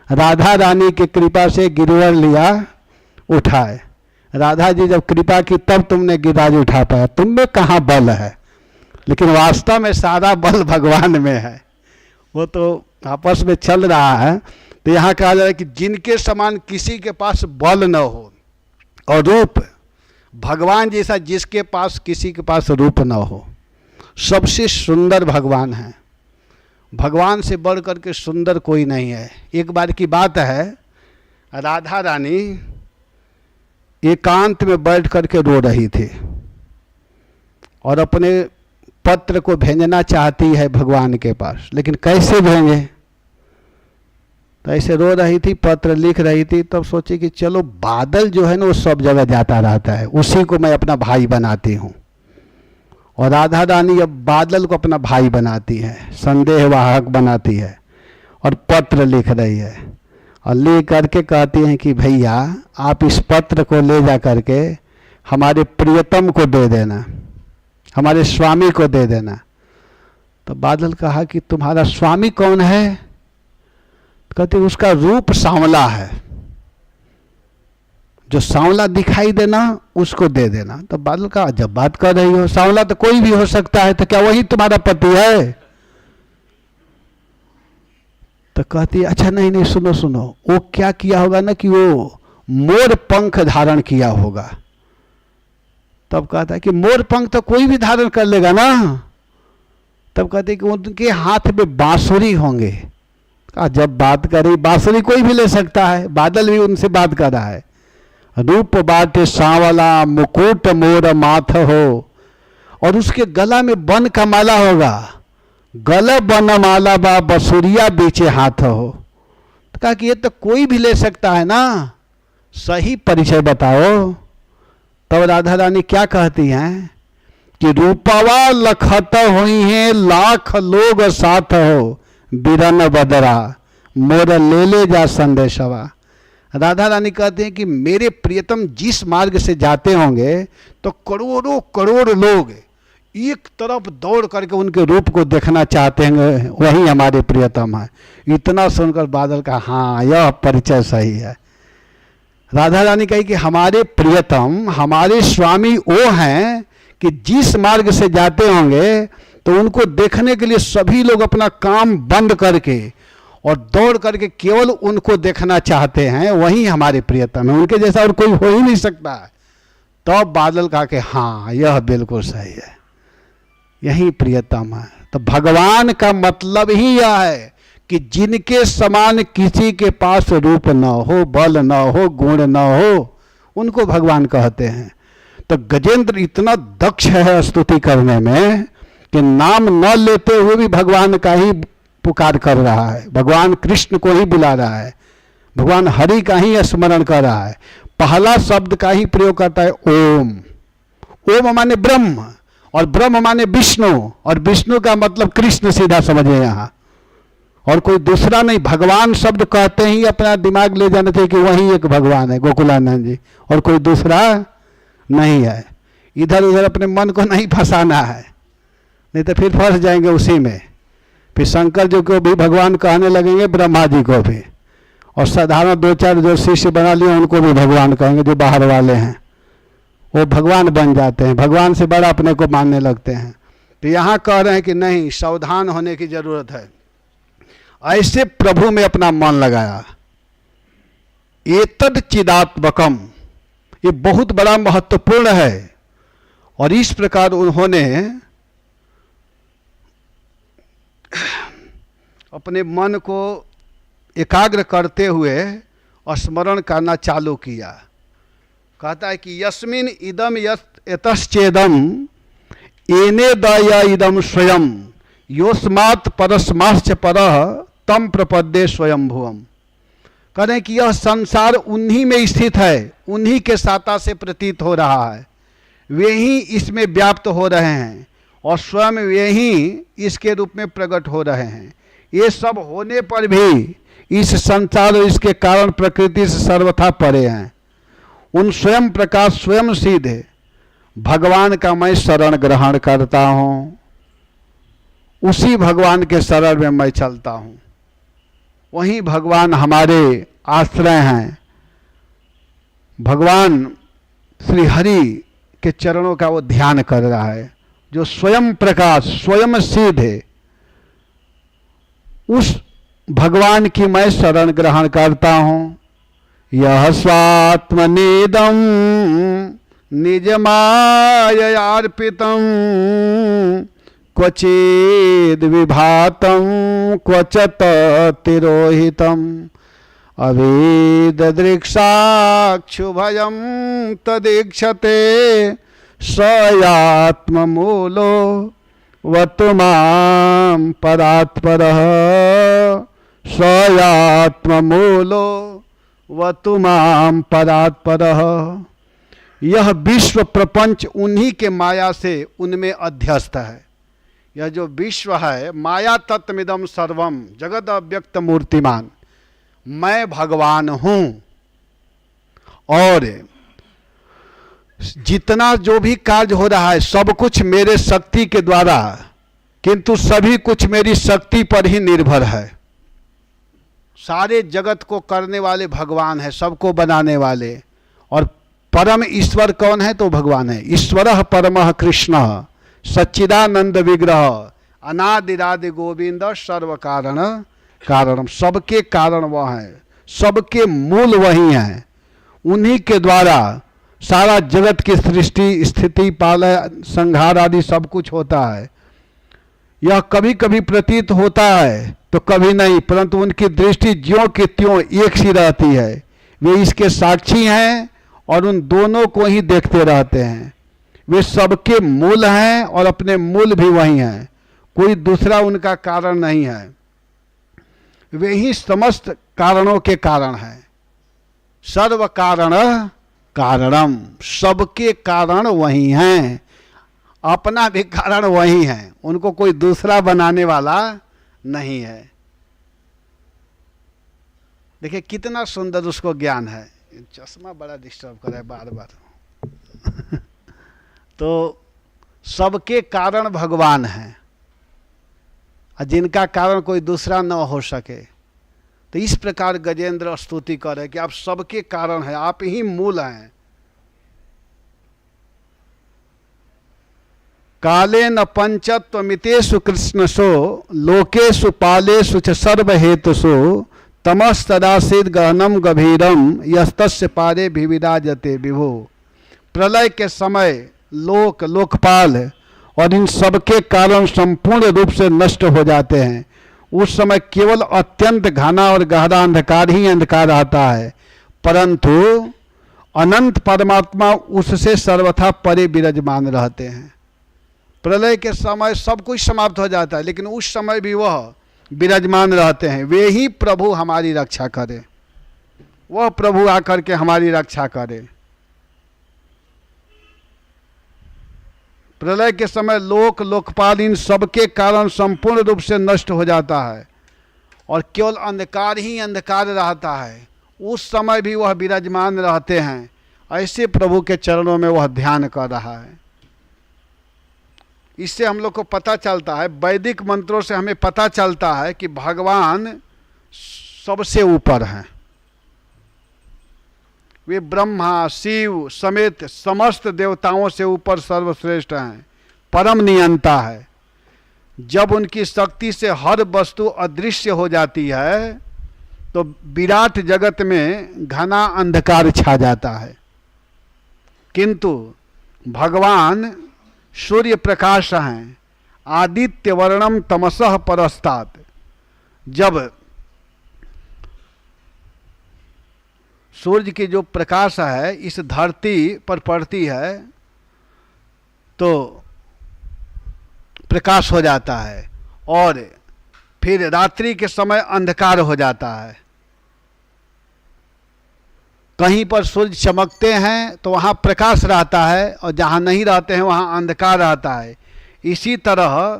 राधा रानी की कृपा से गिरवर लिया, उठाए। राधा जी जब कृपा की तब तुमने गिरिराज उठा पाया। तुम में कहाँ बल है? लेकिन वास्तव में सारा बल भगवान में है, वो तो आपस में चल रहा है। तो यहाँ कहा जा रहा है कि जिनके समान किसी के पास बल न हो और रूप, भगवान जैसा जिसके पास किसी के पास रूप न हो। सबसे सुंदर भगवान है, भगवान से बढ़ करके सुंदर कोई नहीं है। एक बार की बात है, राधा रानी एकांत में बैठ करके रो रही थी और अपने पत्र को भेजना चाहती है भगवान के पास, लेकिन कैसे भेजे? तो ऐसे रो रही थी, पत्र लिख रही थी। तब सोची कि चलो बादल जो है ना वो सब जगह जाता रहता है, उसी को मैं अपना भाई बनाती हूँ। और राधा रानी अब बादल को अपना भाई बनाती है, संदेहवाहक बनाती है और पत्र लिख रही है। और ले करके कहती हैं कि भैया आप इस पत्र को ले जा करके हमारे प्रियतम को दे देना, हमारे स्वामी को दे देना। तो बादल कहा कि तुम्हारा स्वामी कौन है? कहते उसका रूप सांवला है, जो सांवला दिखाई देना उसको दे देना। तो बादल कहा जब बात कर रही हो, सांवला तो कोई भी हो सकता है, तो क्या वही तुम्हारा पति है? तो कहती है अच्छा नहीं सुनो सुनो, वो क्या किया होगा ना कि वो मोर पंख धारण किया होगा। तब कहता है कि मोर पंख तो कोई भी धारण कर लेगा ना। तब कहते कि उनके हाथ में बांसुरी होंगे। जब बात करी, बांसुरी कोई भी ले सकता है, बादल भी उनसे बात कर रहा है। रूप बाटे सांवला मुकुट मोर माथ हो, और उसके गला में बन का माला होगा, गला बन माला बा बसुरिया बीचे हाथ हो। तो कहा कि ये तो कोई भी ले सकता है ना, सही परिचय बताओ। तब राधा रानी क्या कहती हैं कि रूपवा लखत हुई है लाख लोग साथ हो, बिरन बदरा मोर ले ले जा संदेशवा। राधा रानी कहते हैं कि मेरे प्रियतम जिस मार्ग से जाते होंगे तो करोड़ों करोड़ लोग एक तरफ दौड़ करके उनके रूप को देखना चाहते हैं, वही हमारे प्रियतम है। इतना सुनकर बादल का हाँ यह परिचय सही है। राधा रानी कही कि हमारे प्रियतम, हमारे स्वामी वो हैं कि जिस मार्ग से जाते होंगे तो उनको देखने के लिए सभी लोग अपना काम बंद करके और दौड़ करके केवल उनको देखना चाहते हैं, वही हमारे प्रियतम है, उनके जैसा और कोई हो ही नहीं सकता है। तो बादल कहा कि हाँ यह बिल्कुल सही है। यही प्रियतम है। तो भगवान का मतलब ही यह है कि जिनके समान किसी के पास रूप न हो, बल न हो, गुण न हो, उनको भगवान कहते हैं। तो गजेंद्र इतना दक्ष है स्तुति करने में कि नाम न लेते हुए भी भगवान का ही पुकार कर रहा है, भगवान कृष्ण को ही बुला रहा है, भगवान हरि का ही स्मरण कर रहा है। पहला शब्द का ही प्रयोग करता है ओम। ओम माने ब्रह्म, और ब्रह्म माने विष्णु, और विष्णु का मतलब कृष्ण, सीधा समझे यहाँ, और कोई दूसरा नहीं। भगवान शब्द कहते ही अपना दिमाग ले जाना चाहिए कि वही एक भगवान है, गोकुलानंद जी, और कोई दूसरा नहीं है। इधर उधर अपने मन को नहीं फंसाना है, नहीं तो फिर फंस जाएंगे उसी में। फिर शंकर जी को भी भगवान कहने लगेंगे, ब्रह्मा जी को भी, और साधारण दो चार जो शिष्य बना लिए उनको भी भगवान कहेंगे, जो बाहर वाले हैं वो भगवान बन जाते हैं, भगवान से बड़ा अपने को मानने लगते हैं। तो यहाँ कह रहे हैं कि नहीं, सावधान होने की जरूरत है। ऐसे प्रभु में अपना मन लगाया। एतद चिदात्मकम, ये बहुत बड़ा महत्वपूर्ण है। और इस प्रकार उन्होंने अपने मन को एकाग्र करते हुए स्मरण करना चालू किया। कहता है कि यस्मिन इदम यतश्चेदम एने दया इदम स्वयं योस्मात् परस्माश्च परः तम प्रपद्ये स्वयं भुवम। करें कि यह संसार उन्हीं में स्थित है, उन्हीं के साता से प्रतीत हो रहा है, वे ही इसमें व्याप्त हो रहे हैं और स्वयं वे ही इसके रूप में प्रकट हो रहे हैं। ये सब होने पर भी इस संसार और इसके कारण प्रकृति से सर्वथा परे हैं। उन स्वयं प्रकाश स्वयं सीधे भगवान का मैं शरण ग्रहण करता हूँ, उसी भगवान के शरण में मैं चलता हूँ। वही भगवान हमारे आश्रय हैं। भगवान श्री हरि के चरणों का वो ध्यान कर रहा है, जो स्वयं प्रकाश स्वयं सिद्ध है। उस भगवान की मैं शरण ग्रहण करता हूँ। यह स्वात्मनेदम निजमायार्पितम क्वचिद विभातम क्वचत तिरोहितम अवेददृक्षाक्षुभयं तदीक्षते स्वयात्ममूलो वतुमां परात्परः स्वयात्ममूलो वतुमां परात्परः। यह विश्व प्रपंच उन्हीं के माया से उनमें अध्यस्त है। यह जो विश्व है, माया तत्मिदम सर्वम जगद अव्यक्त मूर्तिमान, मैं भगवान हूँ। और जितना जो भी कार्य हो रहा है सब कुछ मेरे शक्ति के द्वारा, किंतु सभी कुछ मेरी शक्ति पर ही निर्भर है। सारे जगत को करने वाले भगवान है, सबको बनाने वाले। और परम ईश्वर कौन है? तो भगवान है। ईश्वरः परमः कृष्णः सच्चिदानंद विग्रह अनादिरादि गोविंद सर्व कारण कारणम। सबके कारण वह है, सबके मूल वही हैं। उन्हीं के द्वारा सारा जगत की सृष्टि स्थिति पालन संहार आदि सब कुछ होता है। यह कभी कभी प्रतीत होता है तो कभी नहीं, परंतु उनकी दृष्टि ज्यों की त्यों एक सी रहती है। वे इसके साक्षी हैं और उन दोनों को ही देखते रहते हैं। वे सबके मूल हैं और अपने मूल भी वही हैं, कोई दूसरा उनका कारण नहीं है। वे ही समस्त कारणों के कारण हैं। सर्व कारण कारणम, सबके कारण वही हैं, अपना भी कारण वही है, उनको कोई दूसरा बनाने वाला नहीं है। देखिए कितना सुंदर उसको ज्ञान है। चश्मा बड़ा डिस्टर्ब कर रहा है बार बार। तो सबके कारण भगवान हैं और जिनका कारण कोई दूसरा न हो सके। तो इस प्रकार गजेंद्र स्तुति कर रहे कि आप सबके कारण हैं, आप ही मूल हैं। कालेन पंचत्वमितेषु कृष्णसो लोकेषु पालेषु च सर्वहेतुषु तमस्तदासीद गहनम गभीरम यस्तस्य पारे विविराजते विभो। प्रलय के समय लोक लोकपाल और इन सबके कारण संपूर्ण रूप से नष्ट हो जाते हैं, उस समय केवल अत्यंत घना और गहरा अंधकार ही अंधकार आता है, परंतु अनंत परमात्मा उससे सर्वथा परे विराजमान रहते हैं। प्रलय के समय सब कुछ समाप्त हो जाता है, लेकिन उस समय भी वह विराजमान रहते हैं। वे ही प्रभु हमारी रक्षा करें, वह प्रभु आकर के हमारी रक्षा करे। प्रलय के समय लोक लोकपाल इन सबके कारण संपूर्ण रूप से नष्ट हो जाता है और केवल अंधकार ही अंधकार रहता है, उस समय भी वह विराजमान रहते हैं। ऐसे प्रभु के चरणों में वह ध्यान कर रहा है। इससे हम लोग को पता चलता है, वैदिक मंत्रों से हमें पता चलता है कि भगवान सबसे ऊपर हैं। वे ब्रह्मा शिव समेत समस्त देवताओं से ऊपर सर्वश्रेष्ठ हैं, परम नियंता है। जब उनकी शक्ति से हर वस्तु अदृश्य हो जाती है तो विराट जगत में घना अंधकार छा जाता है, किंतु भगवान सूर्य प्रकाश हैं, आदित्य वर्णम तमसः परस्तात्। जब सूर्य की जो प्रकाश है इस धरती पर पड़ती है तो प्रकाश हो जाता है और फिर रात्रि के समय अंधकार हो जाता है। कहीं पर सूर्य चमकते हैं तो वहाँ प्रकाश रहता है और जहाँ नहीं रहते हैं वहाँ अंधकार रहता है। इसी तरह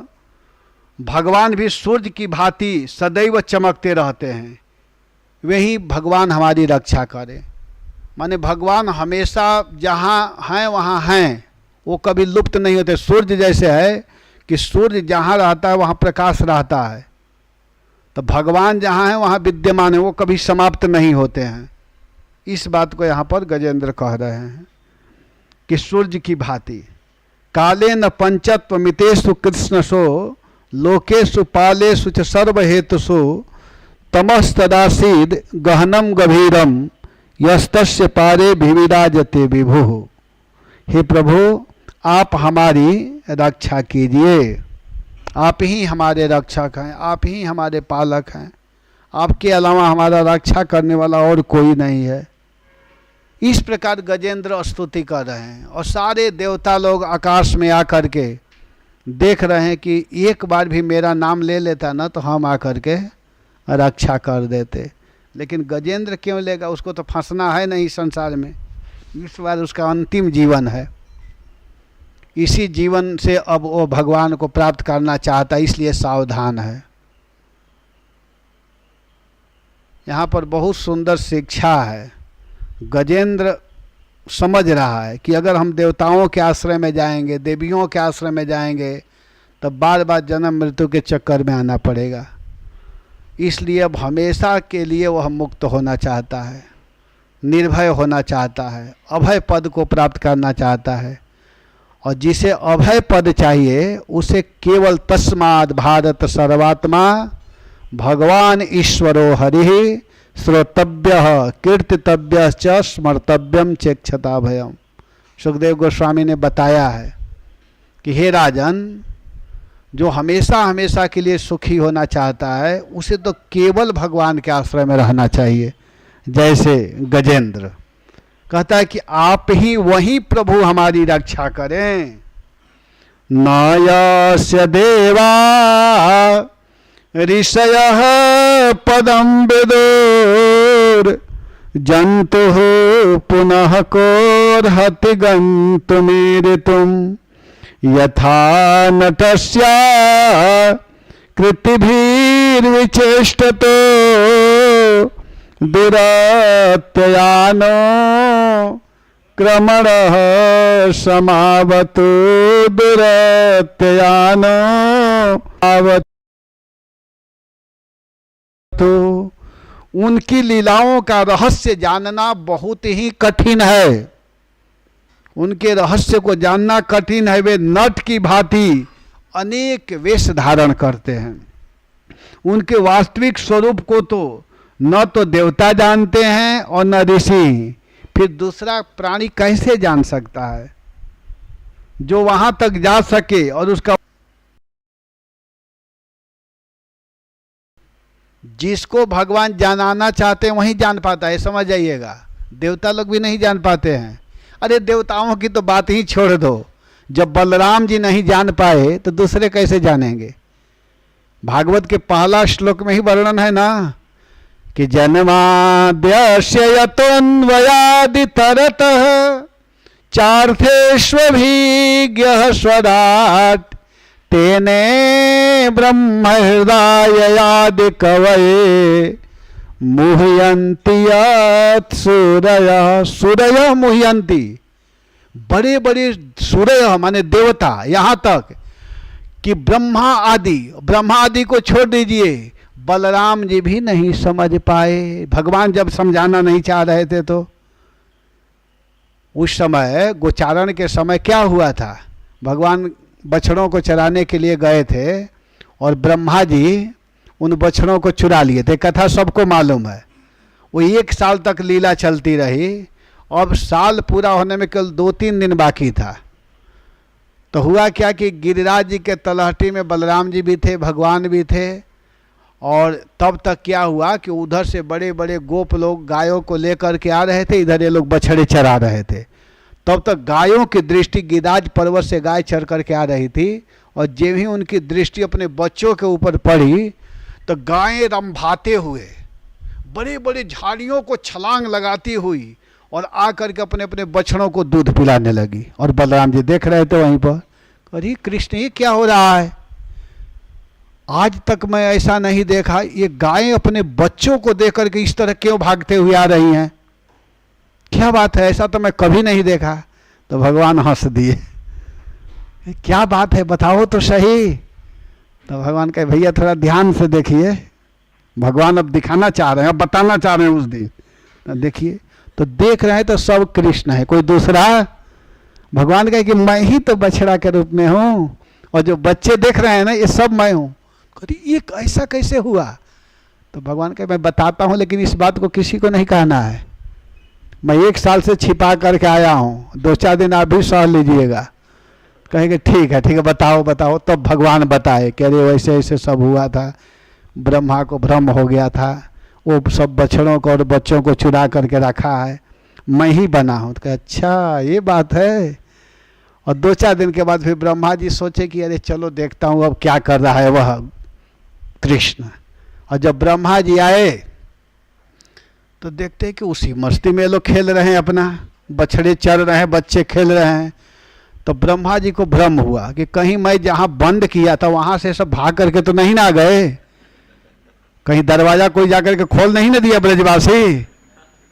भगवान भी सूर्य की भांति सदैव चमकते रहते हैं। वही भगवान हमारी रक्षा करे। माने भगवान हमेशा जहाँ हैं वहाँ हैं, वो कभी लुप्त नहीं होते। सूर्य जैसे है कि सूर्य जहाँ रहता है वहाँ प्रकाश रहता है, तो भगवान जहाँ हैं वहाँ विद्यमान है, वो कभी समाप्त नहीं होते हैं। इस बात को यहाँ पर गजेंद्र कह रहे हैं कि सूर्य की भांति काले न पंचत्व मितेषु कृष्णसो लोकेषु पालेषु च सर्वहेतुषु तमस्तदासीद गहनम गभीरम यस्तस्य पारे विविराजते विभु। हे प्रभु, आप हमारी रक्षा कीजिए। आप ही हमारे रक्षक हैं, आप ही हमारे पालक हैं। आपके अलावा हमारा रक्षा करने वाला और कोई नहीं है। इस प्रकार गजेंद्र स्तुति कर रहे हैं और सारे देवता लोग आकाश में आकर के देख रहे हैं कि एक बार भी मेरा नाम ले लेता ना तो हम आकर के रक्षा कर देते। लेकिन गजेंद्र क्यों लेगा, उसको तो फंसना है नहीं संसार में। इस बार उसका अंतिम जीवन है, इसी जीवन से अब वो भगवान को प्राप्त करना चाहता है, इसलिए सावधान है। यहाँ पर बहुत सुंदर शिक्षा है। गजेंद्र समझ रहा है कि अगर हम देवताओं के आश्रय में जाएंगे, देवियों के आश्रय में जाएंगे, तब बार बार जन्म मृत्यु के चक्कर में आना पड़ेगा। इसलिए अब हमेशा के लिए वह मुक्त होना चाहता है, निर्भय होना चाहता है, अभय पद को प्राप्त करना चाहता है। और जिसे अभय पद चाहिए उसे केवल तस्माद् भारत सर्वात्मा भगवान ईश्वरो हरिः श्रोतव्यः कीर्तितव्यः च स्मर्तव्यम चेक्षता भयम। सुखदेव गोस्वामी ने बताया है कि हे राजन, जो हमेशा हमेशा के लिए सुखी होना चाहता है उसे तो केवल भगवान के आश्रय में रहना चाहिए। जैसे गजेंद्र कहता है कि आप ही वही प्रभु हमारी रक्षा करें। नयस्य देवा ऋषयः पदं विदुर् जन्तुः पुनः कोर्हति गन्तुमीरितुम् यथा नटस्य कृतिभिर्विचेष्टतो दुरत्ययानो क्रमणः समावतु दुरत्ययानो आवतु। उनकी लीलाओं का रहस्य जानना बहुत ही कठिन है। उनके रहस्य को जानना कठिन है। वे नट की भांति अनेक वेश धारण करते हैं। उनके वास्तविक स्वरूप को तो न तो देवता जानते हैं और न ऋषि, फिर दूसरा प्राणी कैसे जान सकता है। जो वहां तक जा सके और उसका, जिसको भगवान जानना चाहते हैं वही जान पाता है, समझ जाइएगा। देवता लोग भी नहीं जान पाते हैं। अरे देवताओं की तो बात ही छोड़ दो, जब बलराम जी नहीं जान पाए तो दूसरे कैसे जानेंगे। भागवत के पहला श्लोक में ही वर्णन है ना कि जन्माद्यस्य यतोऽन्वयादितरतः चार्थेष्वभिज्ञः स्वराट् तेने ब्रह्म हृदयादि कवये मुह्यन्ति यत् सूरयः। सूरयः मुह्यन्ति, बड़े बड़े सूरय माने देवता, यहाँ तक कि ब्रह्मा आदि को छोड़ दीजिए, बलराम जी भी नहीं समझ पाए। भगवान जब समझाना नहीं चाह रहे थे तो उस समय गोचारण के समय क्या हुआ था, भगवान बछड़ों को चराने के लिए गए थे और ब्रह्मा जी उन बछड़ों को चुरा लिए थे। कथा सबको मालूम है। वो 1 साल तक लीला चलती रही। अब साल पूरा होने में केवल 2-3 दिन बाकी था। तो हुआ क्या कि गिरिराज जी के तलहटी में बलराम जी भी थे, भगवान भी थे। और तब तक क्या हुआ कि उधर से बड़े बड़े गोप लोग गायों को लेकर के आ रहे थे, इधर ये लोग बछड़े चरा रहे थे। तब तक गायों की दृष्टि, गिरिराज पर्वत से गाय चर करके आ रही थी, और जब ही उनकी दृष्टि अपने बच्चों के ऊपर पड़ी तो गायें रंभाते हुए बड़े बड़े झाड़ियों को छलांग लगाती हुई और आकर के अपने अपने बछड़ों को दूध पिलाने लगी। और बलराम जी देख रहे थे वहीं पर। अरे कृष्ण, ये क्या हो रहा है? आज तक मैं ऐसा नहीं देखा। ये गायें अपने बच्चों को देख करके इस तरह क्यों भागते हुए आ रही हैं? क्या बात है? ऐसा तो मैं कभी नहीं देखा। तो भगवान हंस दिए। क्या बात है, बताओ तो सही। तो भगवान कहे, भैया थोड़ा ध्यान से देखिए। भगवान अब दिखाना चाह रहे हैं, अब बताना चाह रहे हैं उस दिन। देखिए, तो देख रहे हैं तो सब कृष्ण है, कोई दूसरा। भगवान कहे कि मैं ही तो बछड़ा के रूप में हूँ, और जो बच्चे देख रहे हैं ना, ये सब मैं हूँ। ये ऐसा कैसे हुआ? तो भगवान कहे, मैं बताता हूँ, लेकिन इस बात को किसी को नहीं कहना है। मैं 1 साल से छिपा करके आया हूँ, 2-4 दिन आप भी सह लीजिएगा। कहेंगे ठीक है बताओ बताओ। तब भगवान बताए कि अरे वैसे ऐसे सब हुआ था, ब्रह्मा को भ्रम हो गया था, वो सब बछड़ों को और बच्चों को चुरा करके रखा है, मैं ही बना हूँ। तो कहे अच्छा ये बात है। और 2-4 दिन के बाद फिर ब्रह्मा जी सोचे कि अरे चलो देखता हूँ अब क्या कर रहा है वह कृष्ण। और जब ब्रह्मा जी आए तो देखते हैं कि उसी मस्ती में लोग खेल रहे हैं, अपना बछड़े चर रहे हैं, बच्चे खेल रहे हैं। तो ब्रह्मा जी को भ्रम हुआ कि कहीं मैं जहाँ बंद किया था वहाँ से सब भाग करके तो नहीं ना गए, कहीं दरवाज़ा कोई जाकर के खोल नहीं ना दिया ब्रजवासी,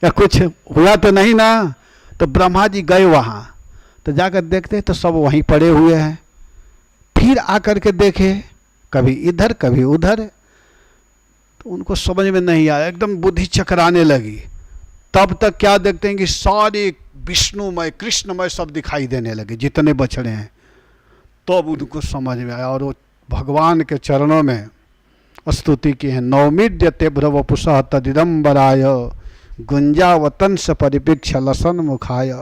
या कुछ हुआ तो नहीं ना। तो ब्रह्मा जी गए वहाँ, तो जाकर देखते तो सब वहीं पड़े हुए हैं। फिर आकर के देखे कभी इधर कभी उधर, तो उनको समझ में नहीं आया, एकदम बुद्धि चकराने लगी। तब तक क्या देखते हैं कि सारे विष्णुमय कृष्णमय सब दिखाई देने लगे, जितने बछड़े हैं। तब उनको समझ में आया और वो भगवान के चरणों में स्तुति की है। नौमिद्यते भ्रवपुषः तदिदम्बराय गुंजावतंस परिपीक्ष लसन मुखाय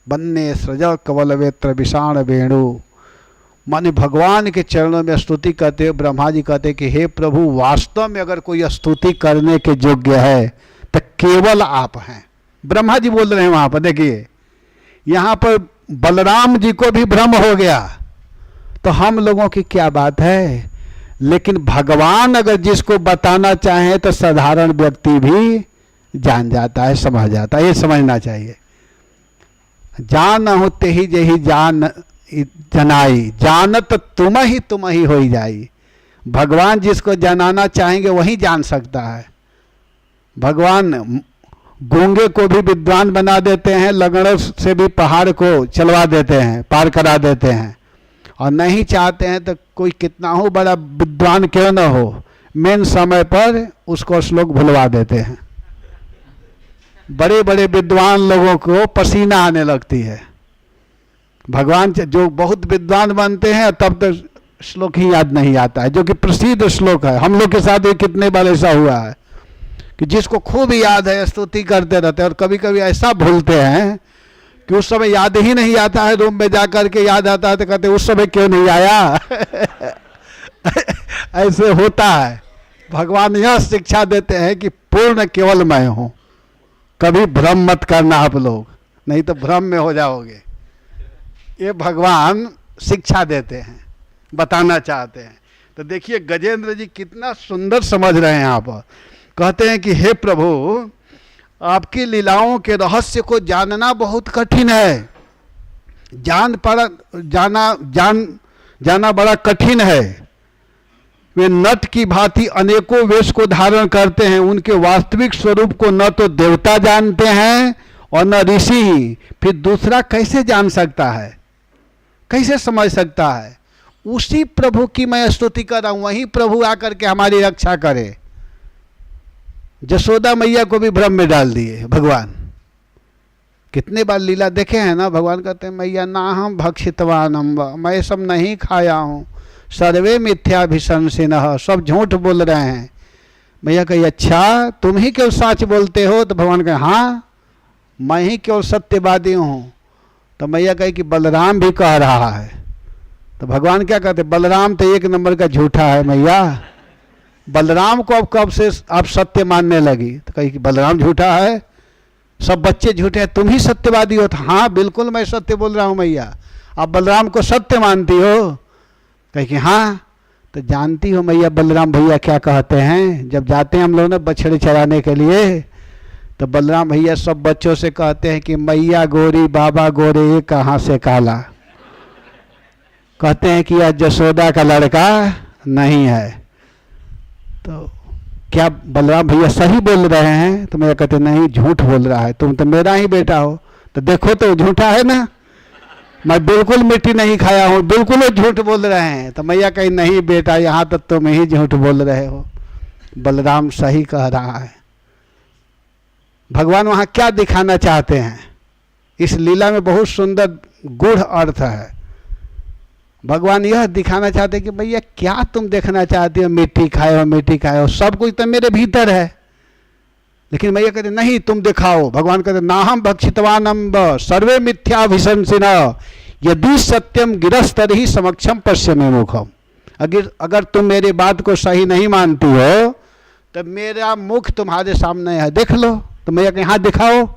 बन्ने सृज कवलवेत्र विषाण वेणु। माने भगवान के चरणों में स्तुति करते हुए ब्रह्मा जी कहते कि हे प्रभु, वास्तव में अगर कोई स्तुति करने के योग्य है तो केवल आप हैं। ब्रह्मा जी बोल रहे हैं वहां पर। देखिए, यहाँ पर बलराम जी को भी भ्रम हो गया, तो हम लोगों की क्या बात है। लेकिन भगवान अगर जिसको बताना चाहे तो साधारण व्यक्ति भी जान जाता है, समझ जाता है। ये समझना चाहिए। जान होते ही जही जान जनाई, जानत तुम ही हो जाई। भगवान जिसको जनाना चाहेंगे वही जान सकता है। भगवान गूंगे को भी विद्वान बना देते हैं, लगड़ों से भी पहाड़ को चलवा देते हैं, पार करा देते हैं। और नहीं चाहते हैं तो कोई कितना हो बड़ा विद्वान क्यों न हो, मेन समय पर उसको श्लोक भुलवा देते हैं। बड़े बड़े विद्वान लोगों को पसीना आने लगती है। भगवान जो बहुत विद्वान बनते हैं तब तक श्लोक ही याद नहीं आता है, जो कि प्रसिद्ध श्लोक है। हम लोग के साथ भी कितने बार ऐसा हुआ है कि जिसको खूब याद है स्तुति करते रहते हैं, और कभी कभी ऐसा भूलते हैं कि उस समय याद ही नहीं आता है, रूम में जाकर के याद आता है तो कहते उस समय क्यों नहीं आया। ऐसे होता है। भगवान यह शिक्षा देते हैं कि पूर्ण केवल मैं हूं, कभी भ्रम मत करना आप लोग, नहीं तो भ्रम में हो जाओगे। ये भगवान शिक्षा देते हैं, बताना चाहते हैं। तो देखिए गजेंद्र जी कितना सुंदर समझ रहे हैं। आप कहते हैं कि हे प्रभु, आपकी लीलाओं के रहस्य को जानना बहुत कठिन है, जाना बड़ा कठिन है। वे नट की भांति अनेकों वेश को धारण करते हैं, उनके वास्तविक स्वरूप को न तो देवता जानते हैं और न ऋषि ही, फिर दूसरा कैसे जान सकता है, कैसे समझ सकता है। उसी प्रभु की मैं स्तुति कर रहा हूं, वही प्रभु आकर के हमारी रक्षा करे। जसोदा मैया को भी भ्रम में डाल दिए भगवान। कितने बार लीला देखे हैं ना, भगवान कहते हैं मैया ना हम भक्षितवानम, मैं सब नहीं खाया हूं, सर्वे मिथ्याभिशंसिनः, सब झूठ बोल रहे हैं। मैया कही अच्छा तुम ही केवल सच बोलते हो? तो भगवान कहे हाँ मैं ही केवल सत्यवादी हूँ। तो मैया कही कि बलराम भी कह रहा है। तो भगवान क्या कहते, बलराम तो एक नंबर का झूठा है मैया, बलराम को अब कब से आप सत्य मानने लगी? तो कही कि बलराम झूठा है, सब बच्चे झूठे हैं, तुम ही सत्यवादी हो? तो हाँ बिल्कुल मैं सत्य बोल रहा हूँ मैया, आप बलराम को सत्य मानती हो? कही कि हाँ। तो जानती हो मैया बलराम भैया क्या कहते हैं? जब जाते हैं हम लोग ना बछड़े चराने के लिए, तो बलराम भैया सब बच्चों से कहते हैं कि मैया गोरी बाबा गोरे ये कहाँ से काला। कहते हैं कि यह जसोदा का लड़का नहीं है। तो क्या बलराम भैया सही बोल रहे हैं? तो मैया कहते नहीं झूठ बोल रहा है, तुम तो मेरा ही बेटा हो। तो देखो तो झूठा है ना, मैं बिल्कुल मिट्टी नहीं खाया हूँ, बिल्कुल वो झूठ बोल रहे हैं। तो मैया कही नहीं बेटा यहाँ तक तुम ही झूठ बोल रहे हो, बलराम सही कह रहा है। भगवान वहाँ क्या दिखाना चाहते हैं? इस लीला में बहुत सुंदर गूढ़ अर्थ है। भगवान यह दिखाना चाहते हैं कि भैया क्या तुम देखना चाहते हो, मिट्टी खाए हो मिट्टी खाए हो, सब कुछ तो मेरे भीतर है। लेकिन मैया कहते नहीं तुम दिखाओ। भगवान कहते नाहम भक्षितवानम्ब सर्वे मिथ्याभिशंसिनः यदि सत्यम गिरस्तरि ही समक्षम पश्यमे मुखम। अगर तुम मेरी बात को सही नहीं मानती हो तो मेरा मुख तुम्हारे सामने है, देख लो। तो मैया कहीं हाथ दिखाओ।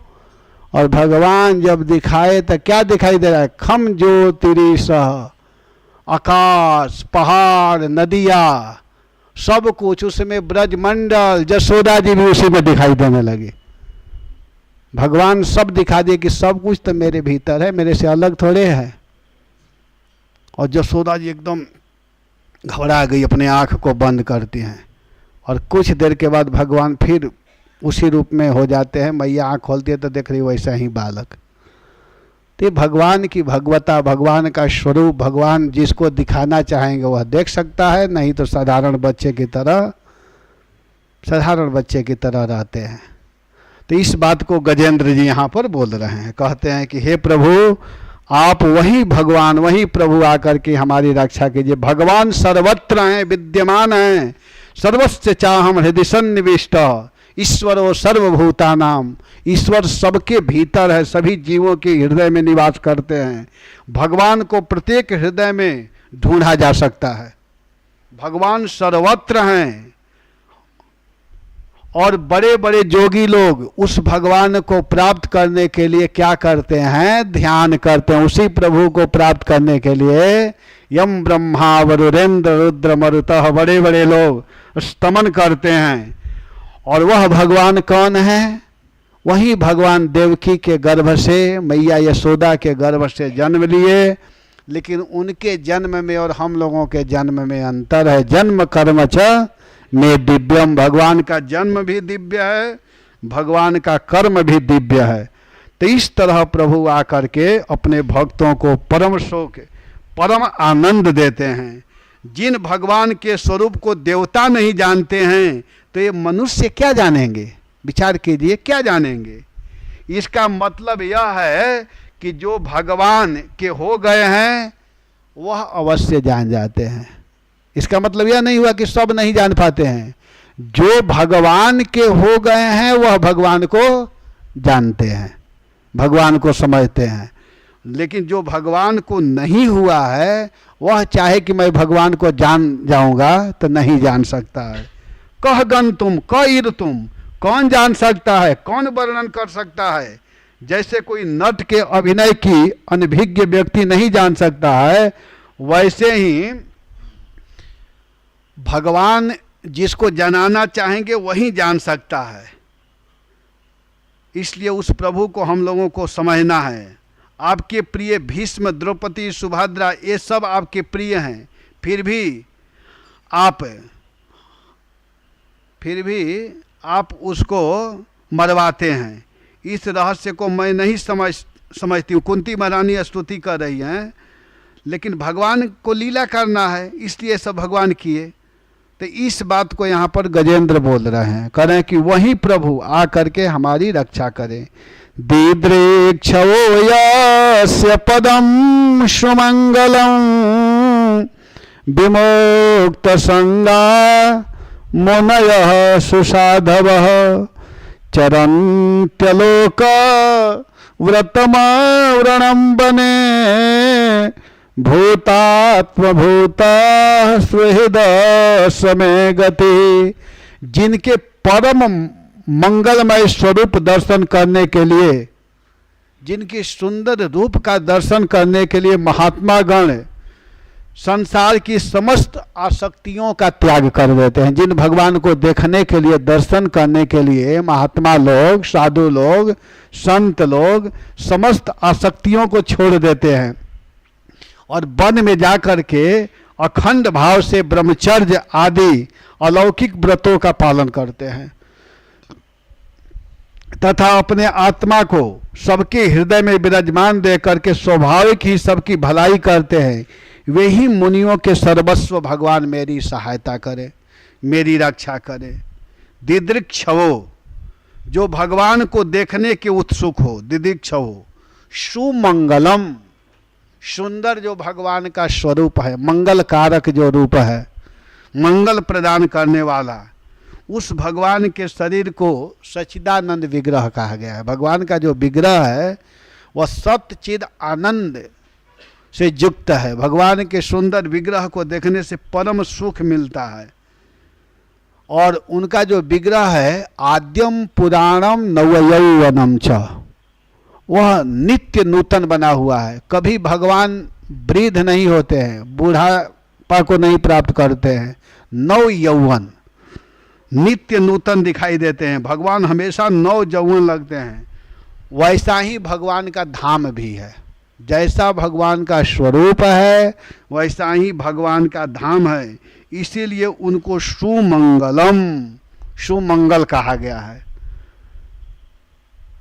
और भगवान जब दिखाए तो क्या दिखाई दे रहा है? खम ज्योतिरिसह, आकाश पहाड़ नदिया सब कुछ, उसमें ब्रजमंडल, जसोदा जी भी उसी में दिखाई देने लगी। भगवान सब दिखा दिए कि सब कुछ तो मेरे भीतर है, मेरे से अलग थोड़े है। और जसोदा जी एकदम घबरा गई, अपने आँख को बंद करती हैं। और कुछ देर के बाद भगवान फिर उसी रूप में हो जाते हैं। मैया आँख खोलती है तो देख रही वैसा ही बालक। तो भगवान की भगवता, भगवान का स्वरूप, भगवान जिसको दिखाना चाहेंगे वह देख सकता है, नहीं तो साधारण बच्चे की तरह रहते हैं। तो इस बात को गजेंद्र जी यहाँ पर बोल रहे हैं, कहते हैं कि हे प्रभु आप वही भगवान, वही प्रभु आकर के हमारी रक्षा कीजिए। भगवान सर्वत्र हैं, विद्यमान हैं, सर्वस्य चाहम हृदय सन्निविष्ट, ईश्वरो सर्वभूतानाम, ईश्वर सबके भीतर है, सभी जीवों के हृदय में निवास करते हैं। भगवान को प्रत्येक हृदय में ढूंढा जा सकता है। भगवान सर्वत्र हैं। और बड़े बड़े जोगी लोग उस भगवान को प्राप्त करने के लिए क्या करते हैं? ध्यान करते हैं। उसी प्रभु को प्राप्त करने के लिए यम ब्रह्मा वरुरेंद्र रुद्र मरुतः, बड़े बड़े लोग स्तमन करते हैं। और वह भगवान कौन है? वही भगवान देवकी के गर्भ से, मैया यशोदा के गर्भ से जन्म लिए। लेकिन उनके जन्म में और हम लोगों के जन्म में अंतर है। जन्म कर्म च में दिव्यम, भगवान का जन्म भी दिव्य है, भगवान का कर्म भी दिव्य है। तो इस तरह प्रभु आकर के अपने भक्तों को परम शोक, परम आनंद देते हैं। जिन भगवान के स्वरूप को देवता नहीं जानते हैं तो ये मनुष्य क्या जानेंगे? विचार कीजिए, क्या जानेंगे? इसका मतलब यह है कि जो भगवान के हो गए हैं वह अवश्य जान जाते हैं। इसका मतलब यह नहीं हुआ कि सब नहीं जान पाते हैं। जो भगवान के हो गए हैं वह भगवान को जानते हैं। भगवान को समझते हैं। लेकिन जो भगवान को नहीं हुआ है वह चाहे कि मैं भगवान को जान जाऊंगा तो नहीं जान सकता है। कह गन तुम कईर तुम, कौन जान सकता है, कौन वर्णन कर सकता है। जैसे कोई नट के अभिनय की अनभिज्ञ व्यक्ति नहीं जान सकता है, वैसे ही भगवान जिसको जनाना चाहेंगे वही जान सकता है। इसलिए उस प्रभु को हम लोगों को समझना है। आपके प्रिय भीष्म, द्रौपदी, सुभद्रा, ये सब आपके प्रिय हैं, फिर भी आप उसको मरवाते हैं। इस रहस्य को मैं नहीं समझती हूँ। कुंती महारानी स्तुति कर रही हैं, लेकिन भगवान को लीला करना है, इसलिए सब भगवान किए। तो इस बात को यहाँ पर गजेंद्र बोल रहे हैं, कह रहे हैं कि वही प्रभु आ करके हमारी रक्षा करें। दीदृक्षवो यस्य पदम सुमंगलम विमुक्त संगा मुनयः सुसाधवः चरन्त्यलोक व्रतमावरणं वने भूतात्मभूता सुहृद समय गति। जिनके परम मंगलमय स्वरूप दर्शन करने के लिए, जिनकी सुंदर रूप का दर्शन करने के लिए महात्मा गण संसार की समस्त आसक्तियों का त्याग कर देते हैं। जिन भगवान को देखने के लिए, दर्शन करने के लिए महात्मा लोग, साधु लोग, संत लोग समस्त आसक्तियों को छोड़ देते हैं और वन में जाकर के अखंड भाव से ब्रह्मचर्य आदि अलौकिक व्रतों का पालन करते हैं तथा अपने आत्मा को सबके हृदय में विराजमान दे करके स्वाभाविक ही सबकी भलाई करते हैं। वे ही मुनियों के सर्वस्व भगवान मेरी सहायता करे, मेरी रक्षा करे। दिदृक्षवो, जो भगवान को देखने के उत्सुक हो, दिदृक्षवो। सुमंगलम, सुंदर जो भगवान का स्वरूप है, मंगल कारक जो रूप है, मंगल प्रदान करने वाला, उस भगवान के शरीर को सच्चिदानंद विग्रह कहा गया है। भगवान का जो विग्रह है वह सत्य चिद आनंद से युक्त है। भगवान के सुंदर विग्रह को देखने से परम सुख मिलता है। और उनका जो विग्रह है आद्यम पुराणम नवयौवनम च, वह नित्य नूतन बना हुआ है। कभी भगवान वृद्ध नहीं होते हैं, बूढ़ापा को नहीं प्राप्त करते हैं। नव यौवन, नित्य नूतन दिखाई देते हैं। भगवान हमेशा नव यौवन लगते हैं। वैसा ही भगवान का धाम भी है। जैसा भगवान का स्वरूप है वैसा ही भगवान का धाम है। इसीलिए उनको सुमंगलम, सुमंगल कहा गया है।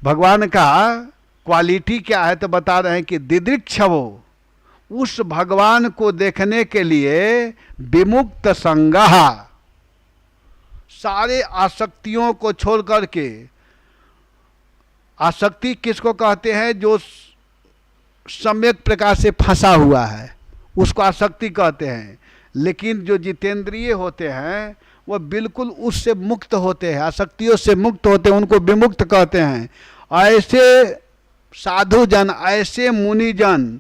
भगवान का क्वालिटी क्या है तो बता रहे हैं कि दिदृक्षवो, उस भगवान को देखने के लिए विमुक्त संगहा, सारे आसक्तियों को छोड़ करके, आसक्ति किसको कहते हैं? जो सम्यक प्रकार से फंसा हुआ है उसको आसक्ति कहते हैं। लेकिन जो जितेंद्रिय होते हैं वह बिल्कुल उससे मुक्त होते हैं, आसक्तियों से मुक्त होते हैं, उनको विमुक्त कहते हैं। ऐसे साधु जन, ऐसे मुनि जन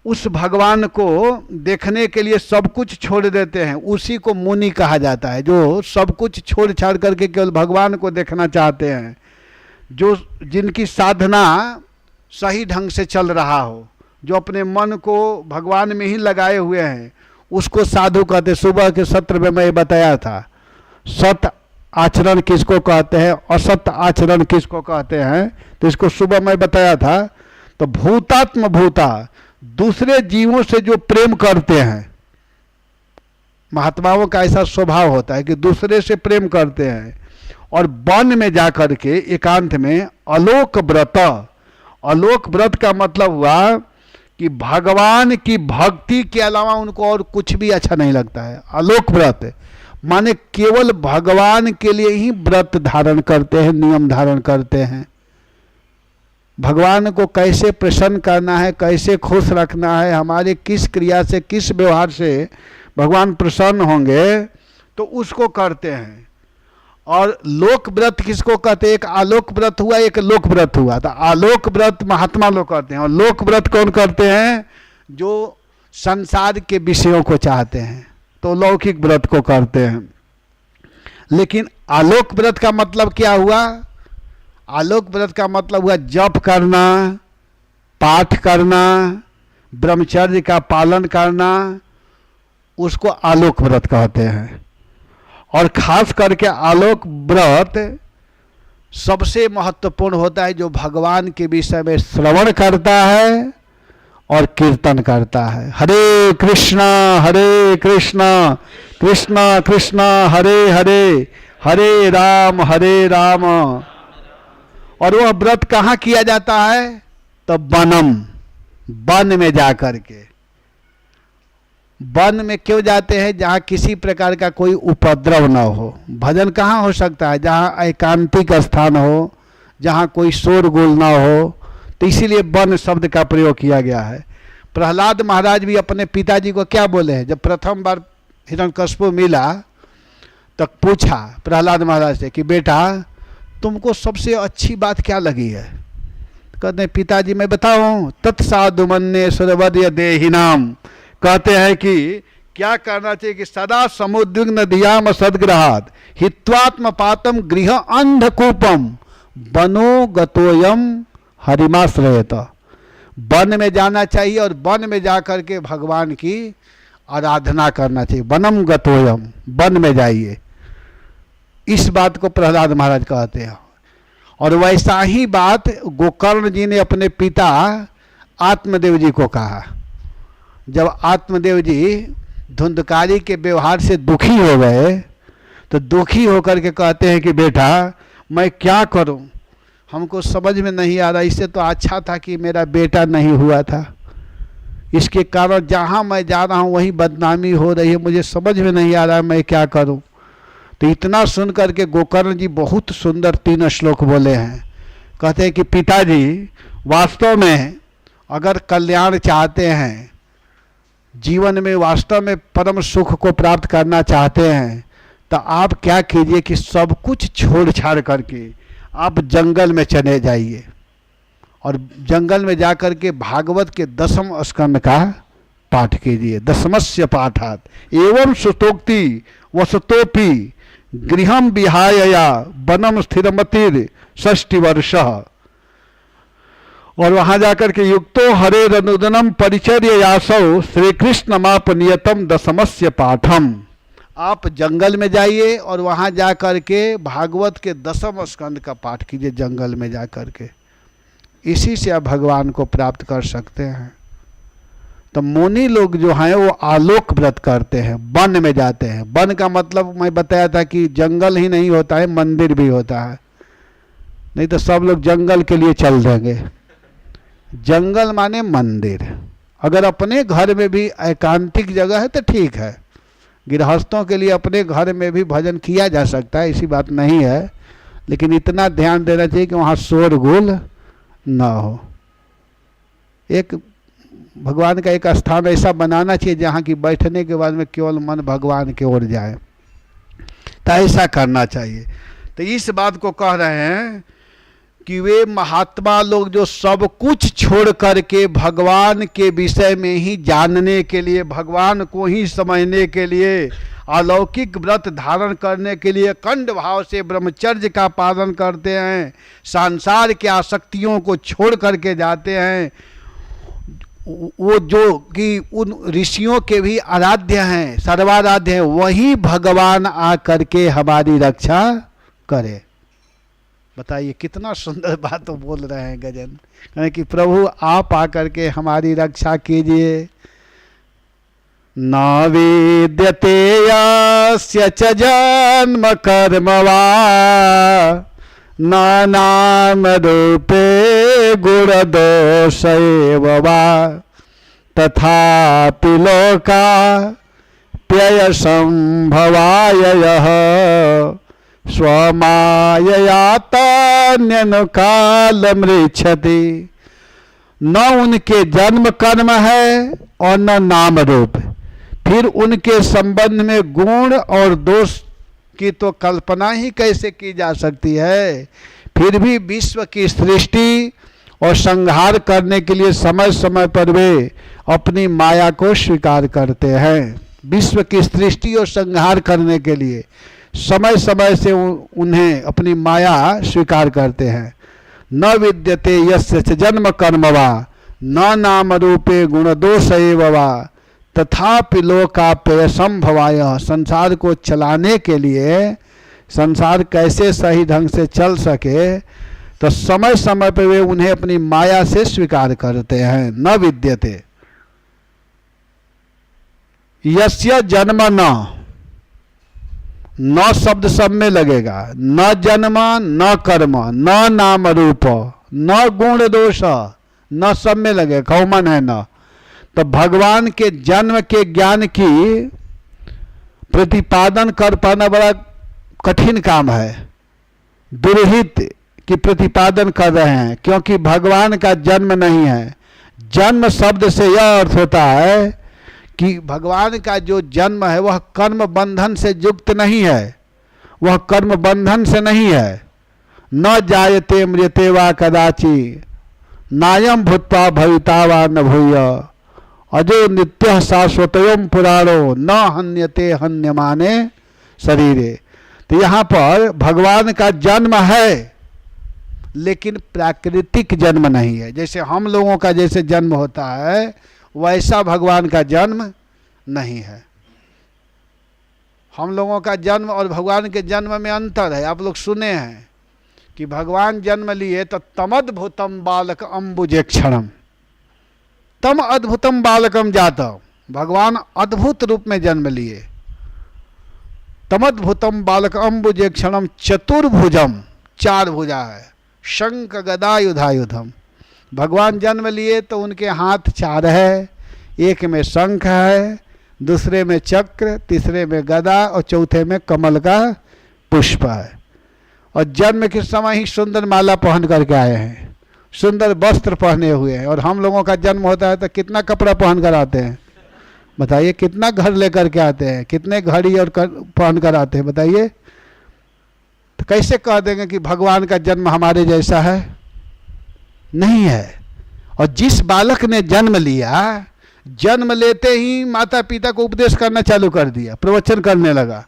उस भगवान को देखने के लिए सब कुछ छोड़ देते हैं। उसी को मुनि कहा जाता है, जो सब कुछ छोड़ छाड़ करके केवल भगवान को देखना चाहते हैं। जो जिनकी साधना सही ढंग से चल रहा हो, जो अपने मन को भगवान में ही लगाए हुए हैं, उसको साधु कहते। सुबह के सत्र में मैं बताया था सत आचरण किसको कहते हैं, असत आचरण किसको कहते हैं, तो इसको सुबह मैं बताया था। तो भूतात्म भूता, दूसरे जीवों से जो प्रेम करते हैं, महात्माओं का ऐसा स्वभाव होता है कि दूसरे से प्रेम करते हैं और वन में जाकर के एकांत में अलोक व्रत, अलोक व्रत का मतलब हुआ कि भगवान की भक्ति के अलावा उनको और कुछ भी अच्छा नहीं लगता है। अलोक व्रत माने केवल भगवान के लिए ही व्रत धारण करते हैं, नियम धारण करते हैं। भगवान को कैसे प्रसन्न करना है, कैसे खुश रखना है, हमारे किस क्रिया से, किस व्यवहार से भगवान प्रसन्न होंगे, तो उसको करते हैं। और लोक व्रत किसको कहते हैं? एक आलोक व्रत हुआ, एक लोक व्रत हुआ। तो आलोक व्रत महात्मा लोग करते हैं और लोक व्रत कौन करते हैं? जो संसार के विषयों को चाहते हैं तो लौकिक व्रत को करते हैं। लेकिन आलोक व्रत का मतलब क्या हुआ? आलोक व्रत का मतलब हुआ जप करना, पाठ करना, ब्रह्मचर्य का पालन करना, उसको आलोक व्रत कहते हैं। और खास करके आलोक व्रत सबसे महत्वपूर्ण होता है जो भगवान के विषय में श्रवण करता है और कीर्तन करता है। हरे कृष्णा कृष्णा कृष्णा हरे हरे, हरे राम। और वह व्रत कहाँ किया जाता है? तो वन में जाकर के। वन में क्यों जाते हैं? जहाँ किसी प्रकार का कोई उपद्रव न हो। भजन कहाँ हो सकता है? जहाँ एकांतिक स्थान हो, जहाँ कोई शोरगुल ना हो। तो इसीलिए वन शब्द का प्रयोग किया गया है। प्रहलाद महाराज भी अपने पिताजी को क्या बोले हैं? जब प्रथम बार हिरण्यकश्यप मिला तब पूछा प्रहलाद महाराज से कि बेटा तुमको सबसे अच्छी बात क्या लगी है? कहते हैं पिताजी मैं बताऊं, तत्साधु मन्ये सुरवद्य देहिनाम। कहते हैं कि क्या करना चाहिए कि सदा समुद्विग्न धियाम सद्ग्रहात् हित्वात्म पातम गृह अंधकूपम वनो गतोयम हरिमाश्रयत। वन में जाना चाहिए और वन में जाकर के भगवान की आराधना करना चाहिए। वनम गतोयम, वन में जाइए। इस बात को प्रहलाद महाराज कहते हैं। और वैसा ही बात गोकर्ण जी ने अपने पिता आत्मदेव जी को कहा। जब आत्मदेव जी धुंधकारी के व्यवहार से दुखी हो गए तो दुखी होकर के कहते हैं कि बेटा मैं क्या करूं, हमको समझ में नहीं आ रहा। इससे तो अच्छा था कि मेरा बेटा नहीं हुआ था। इसके कारण जहां मैं जा रहा हूं वहीं बदनामी हो रही है। मुझे समझ में नहीं आ रहा मैं क्या करूं। तो इतना सुन करके गोकर्ण जी बहुत सुंदर 3 श्लोक बोले हैं। कहते हैं कि पिताजी वास्तव में अगर कल्याण चाहते हैं, जीवन में वास्तव में परम सुख को प्राप्त करना चाहते हैं, तो आप क्या कीजिए कि सब कुछ छोड़ छाड़ करके आप जंगल में चले जाइए और जंगल में जाकर के भागवत के 10वें स्कंद का पाठ कीजिए। 10मस्य पाठात् एवं सुतोक्ति वसतोपि गृहम विहायया वनम स्थिरमतिर 60 वर्ष। और वहां जाकर के युक्तो हरे रनुदनम परिचर्य यासौ श्री कृष्ण मापनियतम 10मस्य पाठम। आप जंगल में जाइए और वहां जाकर के भागवत के 10वें स्कंद का पाठ कीजिए जंगल में जाकर के। इसी से आप भगवान को प्राप्त कर सकते हैं। तो मुनि लोग जो हैं वो आलोक व्रत करते हैं, वन में जाते हैं। वन का मतलब मैं बताया था कि जंगल ही नहीं होता है, मंदिर भी होता है। नहीं तो सब लोग जंगल के लिए चल देंगे। जंगल माने मंदिर। अगर अपने घर में भी एकांतिक जगह है तो ठीक है। गृहस्थों के लिए अपने घर में भी भजन किया जा सकता है, ऐसी बात नहीं है। लेकिन इतना ध्यान देना चाहिए कि वहाँ शोरगुल ना हो। एक भगवान का एक स्थान ऐसा बनाना चाहिए जहाँ की बैठने के बाद में केवल मन भगवान की ओर जाए। तो ऐसा करना चाहिए। तो इस बात को कह रहे हैं कि वे महात्मा लोग जो सब कुछ छोड़ करके भगवान के विषय में ही जानने के लिए, भगवान को ही समझने के लिए, अलौकिक व्रत धारण करने के लिए अखंड भाव से ब्रह्मचर्य का पालन करते हैं, संसार के आसक्तियों को छोड़ करके जाते हैं, वो जो कि उन ऋषियों के भी आराध्य हैं, सर्वाराध्य हैं, वही भगवान आ करके हमारी रक्षा करे। बताइए कितना सुंदर बात तो बोल रहे हैं गजन। कहें कि प्रभु आप आकर के हमारी रक्षा कीजिए। न विद्यते यस्य च जन्म कर्म वा न नाम रूपे गुण दोष एव वा तथापि लोका प्यय संभवाय यः स्वमायया तन्यनुकाल मृच्छति। न उनके जन्म कर्म है और न नाम रूप, फिर उनके संबंध में गुण और दोष की तो कल्पना ही कैसे की जा सकती है। फिर भी विश्व की सृष्टि और संहार करने के लिए समय समय पर वे अपनी माया को स्वीकार करते हैं। विश्व की सृष्टि और संहार करने के लिए समय समय से उन्हें अपनी माया स्वीकार करते हैं। न विद्यते यस्य च जन्म कर्म वा न नाम रूपे गुण दोष एव वा तथापि लोकाप्यय संभवाय। संसार को चलाने के लिए, संसार कैसे सही ढंग से चल सके, तो समय समय पर वे उन्हें अपनी माया से स्वीकार करते हैं। न विद्यते यस्य जन्म न शब्द सब में लगेगा। न जन्म न कर्म न नाम रूप न गुण दोष, न सब में लगेगा, कॉमन है न। तो भगवान के जन्म के ज्ञान की प्रतिपादन कर पाना बड़ा कठिन काम है। दुर्हित की प्रतिपादन कर रहे हैं, क्योंकि भगवान का जन्म नहीं है। जन्म शब्द से यह अर्थ होता है कि भगवान का जो जन्म है वह कर्म बंधन से युक्त नहीं है, वह कर्म बंधन से नहीं है। न जायते मृते वा कदाचि नायम भूत्वा भविता वा न भूय अजो नित्य शाश्वतोम पुराणो न हन्यते हन्यमाने शरीरे। तो यहाँ पर भगवान का जन्म है, लेकिन प्राकृतिक जन्म नहीं है। जैसे हम लोगों का जैसे जन्म होता है वैसा भगवान का जन्म नहीं है। हम लोगों का जन्म और भगवान के जन्म में अंतर है। आप लोग सुने हैं कि भगवान जन्म लिए तो तमद्भुतम बालक अम्बुजेक्षणम, तम अद्भुतम बालकम जातम। भगवान अद्भुत रूप में जन्म लिए। तमद्भुतम बालक अम्बुजेक्षणम चतुर्भुजम, चार भुजा है, शंख गदा युधायुधम। भगवान जन्म लिए तो उनके हाथ चार है, एक में शंख है, दूसरे में चक्र, तीसरे में गदा और चौथे में कमल का पुष्प है। और जन्म के समय ही सुंदर माला पहन करके आए हैं, सुंदर वस्त्र पहने हुए हैं। और हम लोगों का जन्म होता है तो कितना कपड़ा पहन कर आते हैं बताइए, कितना घर लेकर के आते हैं, कितने घड़ी और पहन कर आते हैं बताइए। तो कैसे कह देंगे कि भगवान का जन्म हमारे जैसा है? नहीं है। और जिस बालक ने जन्म लिया, जन्म लेते ही माता पिता को उपदेश करना चालू कर दिया, प्रवचन करने लगा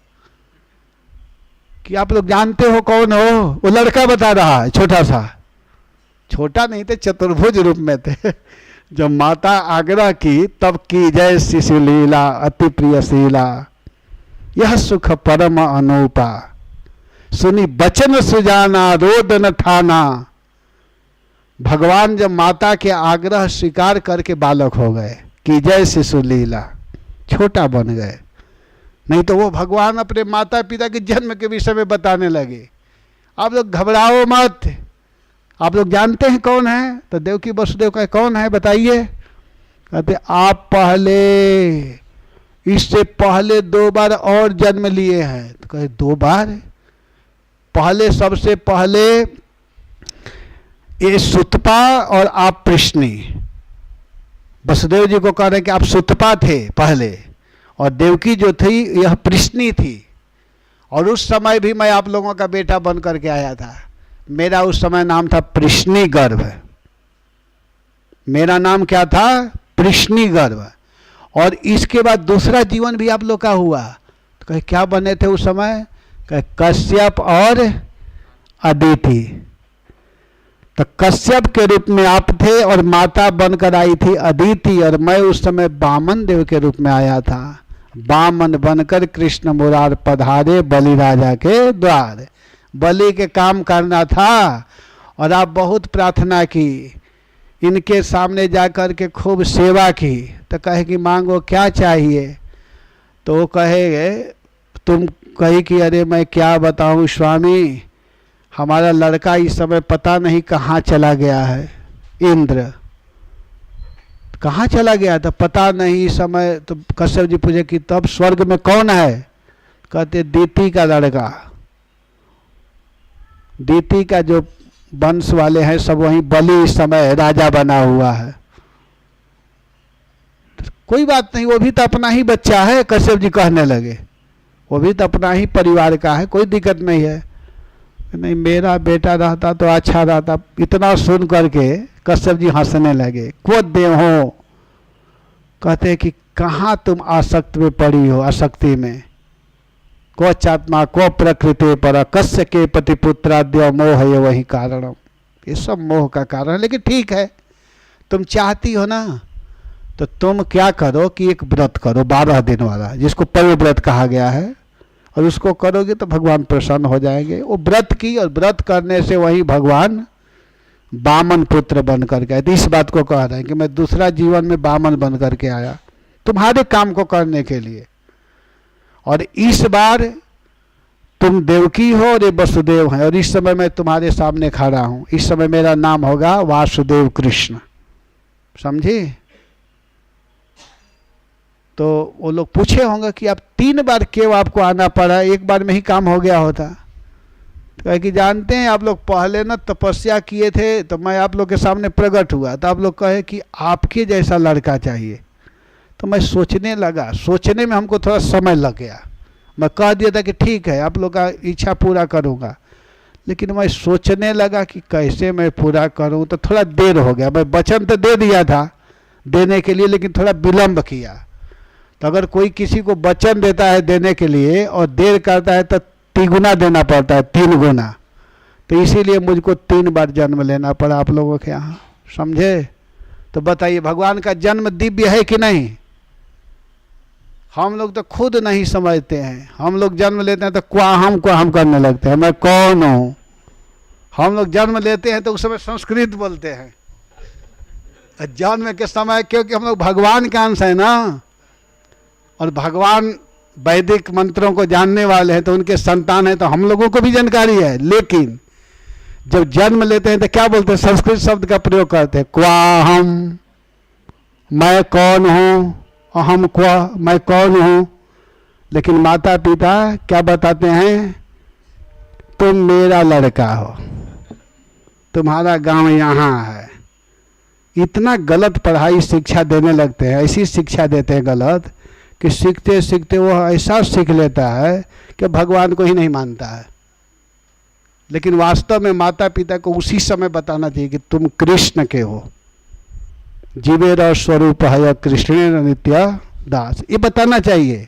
कि आप लोग जानते हो कौन हो? वो लड़का बता रहा है, छोटा सा, छोटा नहीं थे, चतुर्भुज रूप में थे। जब माता आग्रह की तब की जय शिशु लीला अति प्रियशीला, यह सुख परम अनूपा, सुनी बचन सुजाना रोदन ठाना। भगवान जब माता के आग्रह स्वीकार करके बालक हो गए, कि जय शिशु लीला, छोटा बन गए। नहीं तो वो भगवान अपने माता पिता के जन्म के विषय में बताने लगे। आप लोग घबराओ मत, आप लोग जानते हैं कौन है? तो देवकी वसुदेव का कौन है बताइए? कहते आप पहले, इससे पहले 2 बार और जन्म लिए हैं। तो कहे 2 बार? पहले, सबसे पहले ये सुतपा और आप प्रश्नी। वसुदेव जी को कह रहे हैं कि आप सुतपा थे पहले, और देवकी जो थी यह प्रश्नी थी। और उस समय भी मैं आप लोगों का बेटा बन करके आया था। मेरा उस समय नाम था प्रश्नी गर्भ। मेरा नाम क्या था? प्रश्नी गर्भ। और इसके बाद दूसरा जीवन भी आप लोग का हुआ। तो कहे क्या बने थे उस समय? कहे कश्यप और अदिति। तो कश्यप के रूप में आप थे और माता बनकर आई थी अदिति, और मैं उस समय वामन देव के रूप में आया था। वामन बनकर कृष्ण मुरार पधारे बलि राजा के द्वार। बलि के काम करना था, और आप बहुत प्रार्थना की, इनके सामने जाकर के खूब सेवा की। तो कहे कि मांगो क्या चाहिए? तो वो कहे, तुम कही कि अरे मैं क्या बताऊं स्वामी, हमारा लड़का इस समय पता नहीं कहाँ चला गया है। इंद्र कहाँ चला गया था पता नहीं इस समय। तो कश्यप जी पूछे कि तब स्वर्ग में कौन है? कहते दीति का लड़का। दीति का जो वंश वाले हैं सब वहीं बलि इस समय राजा बना हुआ है। कोई बात नहीं, वो भी तो अपना ही बच्चा है, कश्यप जी कहने लगे। वो भी तो अपना ही परिवार का है, कोई दिक्कत नहीं है। नहीं मेरा बेटा रहता तो अच्छा रहता। इतना सुन करके कश्यप जी हंसने लगे। को देहो, कहते कि कहाँ तुम आसक्त में पड़ी हो, आसक्ति में। को चात्मा को प्रकृति पर कस्य के पतिपुत्राद्य मोह है वही कारण। ये सब मोह का कारण है। लेकिन ठीक है, तुम चाहती हो ना, तो तुम क्या करो कि एक व्रत करो 12 दिन वाला, जिसको परिव्रत कहा गया है, और उसको करोगे तो भगवान प्रसन्न हो जाएंगे। वो व्रत की, और व्रत करने से वही भगवान बामन पुत्र बन करके आए। तो इस बात को कह रहे हैं कि मैं दूसरा जीवन में बामन बन करके आया तुम्हारे काम को करने के लिए। और इस बार तुम देवकी हो और ये वसुदेव हैं, और इस समय मैं तुम्हारे सामने खड़ा हूं। इस समय मेरा नाम होगा वासुदेव कृष्ण, समझे? तो वो लोग पूछे होंगे कि आप 3 बार क्यों आपको आना पड़ा, एक बार में ही काम हो गया होता। तो कि जानते हैं आप लोग पहले ना तपस्या किए थे, तो मैं आप लोग के सामने प्रकट हुआ, तो आप लोग कहे कि आपके जैसा लड़का चाहिए। तो मैं सोचने लगा, सोचने में हमको थोड़ा समय लग गया। मैं कह दिया था कि ठीक है आप लोग का इच्छा पूरा करूँगा, लेकिन मैं सोचने लगा कि कैसे मैं पूरा करूँ, तो थोड़ा देर हो गया। मैं वचन तो दे दिया था देने के लिए, लेकिन थोड़ा विलम्ब किया। तो अगर कोई किसी को वचन देता है देने के लिए और देर करता है तो 3 गुना देना पड़ता है, 3 गुना। तो इसीलिए मुझको 3 बार जन्म लेना पड़ा आप लोगों के यहाँ, समझे? तो बताइए भगवान का जन्म दिव्य है कि नहीं? हम लोग तो खुद नहीं समझते हैं। हम लोग जन्म लेते हैं तो हम करने लगते हैं, मैं कौन हूँ। हम लोग जन्म लेते हैं तो उस समय संस्कृत बोलते हैं जन्म के समय, क्योंकि हम लोग भगवान का अंश है ना, और भगवान वैदिक मंत्रों को जानने वाले हैं, तो उनके संतान हैं, तो हम लोगों को भी जानकारी है। लेकिन जब जन्म लेते हैं तो क्या बोलते हैं? संस्कृत शब्द का प्रयोग करते हैं, क्वाहम, मैं कौन हूँ, अहम क्वा, मैं कौन हूँ। लेकिन माता पिता क्या बताते हैं? तुम मेरा लड़का हो, तुम्हारा गांव यहाँ है। इतना गलत पढ़ाई शिक्षा देने लगते हैं, ऐसी शिक्षा देते हैं गलत कि सीखते सीखते वो ऐसा सीख लेता है कि भगवान को ही नहीं मानता है। लेकिन वास्तव में माता पिता को उसी समय बताना चाहिए कि तुम कृष्ण के हो, जीवेर स्वरूप है कृष्ण नित्य दास। ये बताना चाहिए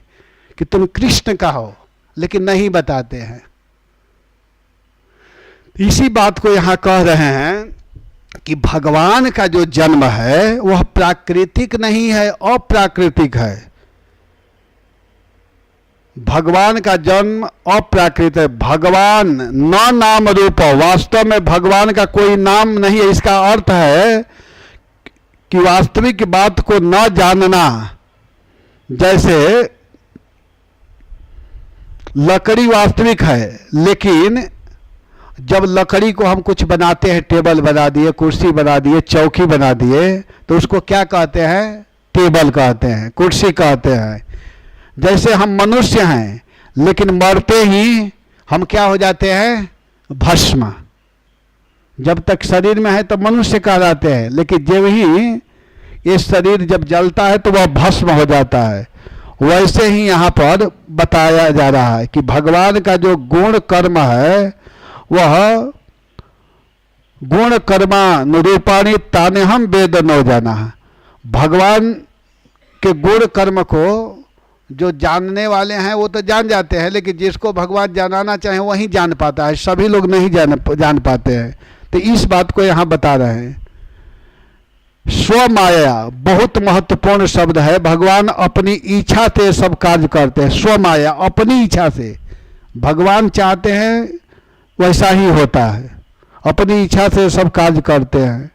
कि तुम कृष्ण का हो, लेकिन नहीं बताते हैं। इसी बात को यहाँ कह रहे हैं कि भगवान का जो जन्म है वह प्राकृतिक नहीं है, अप्राकृतिक है। भगवान का जन्म अप्राकृत है। भगवान न नाम रूप, वास्तव में भगवान का कोई नाम नहीं है। इसका अर्थ है कि वास्तविक बात को न जानना। जैसे लकड़ी वास्तविक है, लेकिन जब लकड़ी को हम कुछ बनाते हैं, टेबल बना दिए, कुर्सी बना दिए, चौकी बना दिए, तो उसको क्या कहते हैं? टेबल कहते हैं, कुर्सी कहते हैं। जैसे हम मनुष्य हैं, लेकिन मरते ही हम क्या हो जाते हैं? भस्म। जब तक शरीर में है तो मनुष्य कहलाते हैं, लेकिन जब ही ये शरीर जब जलता है तो वह भस्म हो जाता है। वैसे ही यहाँ पर बताया जा रहा है कि भगवान का जो गुण कर्म है वह गुण कर्मा निरूपाणी ताने हम वेद न जाना। भगवान के गुण कर्म को जो जानने वाले हैं वो तो जान जाते हैं, लेकिन जिसको भगवान जानना चाहे वही जान पाता है, सभी लोग नहीं जान पाते हैं। तो इस बात को यहाँ बता रहे हैं। स्वमाया बहुत महत्वपूर्ण शब्द है। भगवान अपनी इच्छा से सब कार्य करते हैं। स्वमाया, अपनी इच्छा से। भगवान चाहते हैं वैसा ही होता है, अपनी इच्छा से सब कार्य करते हैं।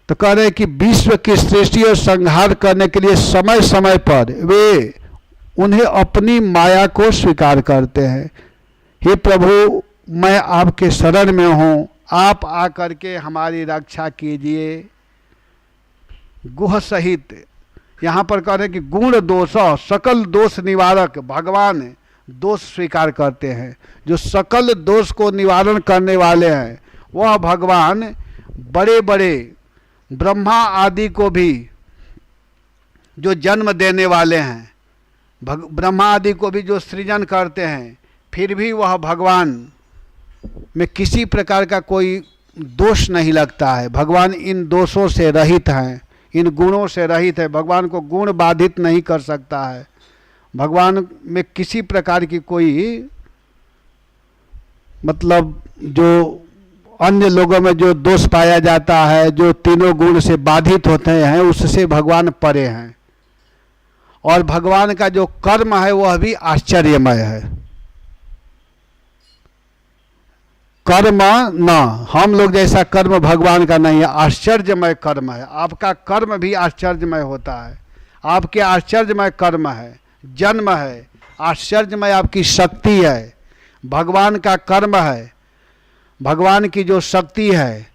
तो कह रहे हैं कि विश्व की सृष्टि और संहार करने के लिए समय समय पर वे उन्हें अपनी माया को स्वीकार करते हैं। हे प्रभु, मैं आपके शरण में हूँ, आप आकर के हमारी रक्षा कीजिए। गुह सहित यहाँ पर कह रहे हैं कि गुण दोष, सकल दोष निवारक भगवान दोष स्वीकार करते हैं। जो सकल दोष को निवारण करने वाले हैं वह भगवान बड़े बड़े ब्रह्मा आदि को भी जो जन्म देने वाले हैं, ब्रह्मा आदि को भी जो सृजन करते हैं, फिर भी वह भगवान में किसी प्रकार का कोई दोष नहीं लगता है। भगवान इन दोषों से रहित हैं, इन गुणों से रहित है। भगवान को गुण बाधित नहीं कर सकता है। भगवान में किसी प्रकार की कोई मतलब जो अन्य लोगों में जो दोष पाया जाता है, जो तीनों गुण से बाधित होते हैं, उससे भगवान परे हैं। और भगवान का जो कर्म है वह भी आश्चर्यमय है। कर्म न हम लोग जैसा कर्म भगवान का नहीं है, आश्चर्यमय कर्म है। आपका कर्म भी आश्चर्यमय होता है। आपके आश्चर्यमय कर्म है, जन्म है, आश्चर्यमय आपकी शक्ति है। भगवान का कर्म है, भगवान की जो शक्ति है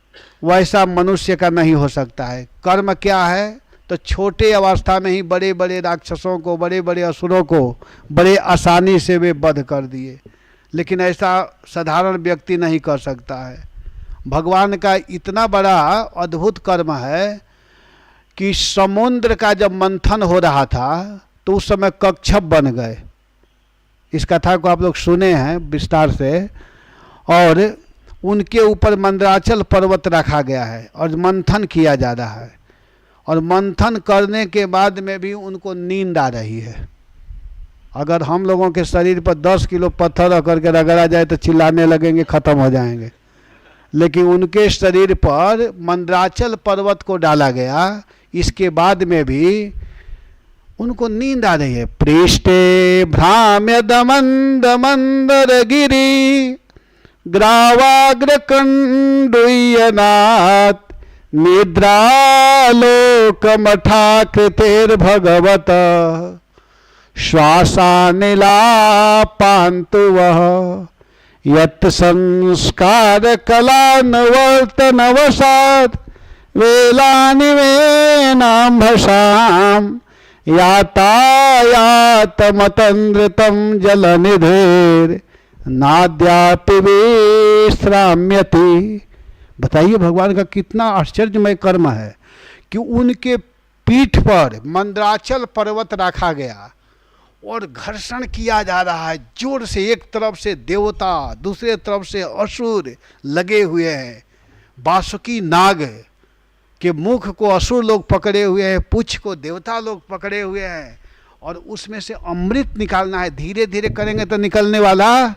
वैसा मनुष्य का नहीं हो सकता है। कर्म क्या है? तो छोटे अवस्था में ही बड़े बड़े राक्षसों को, बड़े बड़े असुरों को बड़े आसानी से वे वध कर दिए, लेकिन ऐसा साधारण व्यक्ति नहीं कर सकता है। भगवान का इतना बड़ा अद्भुत कर्म है कि समुद्र का जब मंथन हो रहा था तो उस समय कच्छप बन गए। इस कथा को आप लोग सुने हैं विस्तार से। और उनके ऊपर मंदराचल पर्वत रखा गया है और मंथन किया जा रहा है। और मंथन करने के बाद में भी उनको नींद आ रही है। अगर हम लोगों के शरीर पर 10 किलो पत्थर रख करके रगड़ा जाए तो चिल्लाने लगेंगे, ख़त्म हो जाएंगे। लेकिन उनके शरीर पर मंदराचल पर्वत को डाला गया, इसके बाद में भी उनको नींद आ रही है। पृष्ठे भ्राम्य दमंद मंदर गिरी ग्रावाग्र कंडुयनाथ निद्रालोक मठाकृतेर भगवत श्वासानिलापान्तु वह यत् संस्कार कलानवर्तनवशात् वेलानिवेनाम्भसाम् यातायातमतन्द्रितं जलनिधेर नाद्यापि विश्राम्यति। बताइए भगवान का कितना आश्चर्यमय कर्म है कि उनके पीठ पर मंदराचल पर्वत रखा गया और घर्षण किया जा रहा है जोर से। एक तरफ से देवता, दूसरे तरफ से असुर लगे हुए हैं। वासुकी नाग के मुख को असुर लोग पकड़े हुए हैं, पुच्छ को देवता लोग पकड़े हुए हैं, और उसमें से अमृत निकालना है। धीरे धीरे करेंगे तो निकलने वाला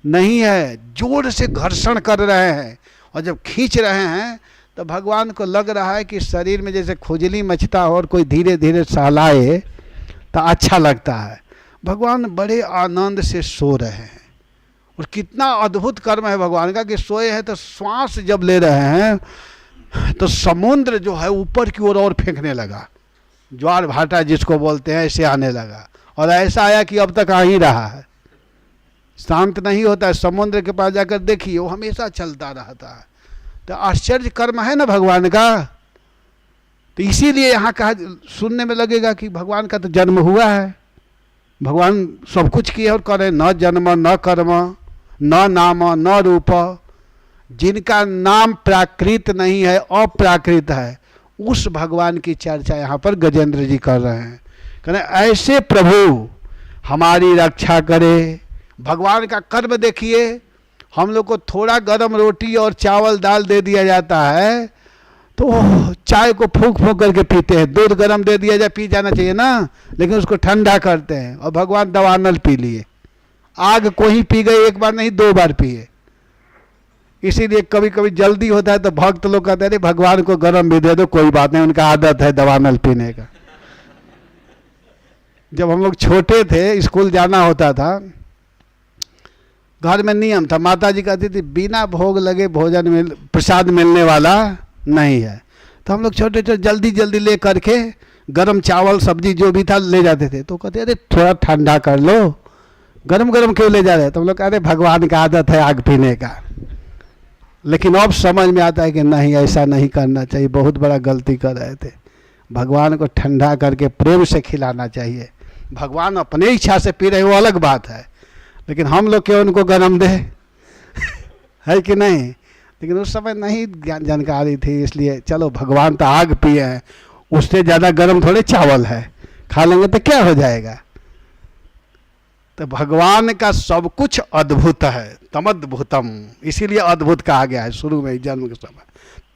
नहीं है। जोर से घर्षण कर रहे हैं और जब खींच रहे हैं तो भगवान को लग रहा है कि शरीर में जैसे खुजली मचता हो और कोई धीरे धीरे सहलाए तो अच्छा लगता है। भगवान बड़े आनंद से सो रहे हैं। और कितना अद्भुत कर्म है भगवान का कि सोए हैं तो श्वास जब ले रहे हैं तो समुद्र जो है ऊपर की ओर और फेंकने लगा। ज्वार भाटा जिसको बोलते हैं, ऐसे आने लगा। और ऐसा आया कि अब तक आ ही रहा है, शांत नहीं होता है। समुद्र के पास जाकर देखिए, वो हमेशा चलता रहता है। तो आश्चर्य कर्म है ना भगवान का। तो इसीलिए यहाँ कहा, सुनने में लगेगा कि भगवान का तो जन्म हुआ है, भगवान सब कुछ किए और करे। न जन्म न कर्म न नाम न रूप। जिनका नाम प्राकृत नहीं है, अप्राकृत है, उस भगवान की चर्चा यहाँ पर गजेंद्र जी कर रहे हैं। कहते ऐसे प्रभु हमारी रक्षा करे। भगवान का कर्म देखिए। हम लोग को थोड़ा गरम रोटी और चावल दाल दे दिया जाता है तो चाय को फूंक फूंक करके पीते हैं। दूध गरम दे दिया जाए, पी जाना चाहिए ना, लेकिन उसको ठंडा करते हैं। और भगवान दवानल पी लिए। आग को ही पी गए, एक बार नहीं 2 बार पिए। इसीलिए कभी कभी जल्दी होता है तो भक्त लोग कहते हैं भगवान को गरम भी दे दो, कोई बात नहीं, उनका आदत है दवानल पीने का। जब हम लोग छोटे थे, स्कूल जाना होता था, घर में नियम था, माता जी कहती थी बिना भोग लगे भोजन मिल प्रसाद मिलने वाला नहीं है। तो हम लोग छोटे छोटे जल्दी जल्दी ले करके गरम चावल सब्जी जो भी था ले जाते थे। तो कहते अरे थोड़ा ठंडा कर लो, गरम गरम क्यों ले जा रहे हैं? तो हम लोग कहते भगवान का आदत है आग पीने का। लेकिन अब समझ में आता है कि नहीं, ऐसा नहीं करना चाहिए, बहुत बड़ा गलती कर रहे थे। भगवान को ठंडा करके प्रेम से खिलाना चाहिए। भगवान अपने इच्छा से पी रहे वो अलग बात है, लेकिन हम लोग क्यों उनको गरम दे है कि नहीं? लेकिन उस समय नहीं जानकारी थी, इसलिए चलो भगवान तो आग पिए हैं, उससे ज़्यादा गरम थोड़े चावल है, खा लेंगे तो क्या हो जाएगा। तो भगवान का सब कुछ अद्भुत है, तमद्भुतम, इसीलिए अद्भुत कहा गया है शुरू में जन्म के समय।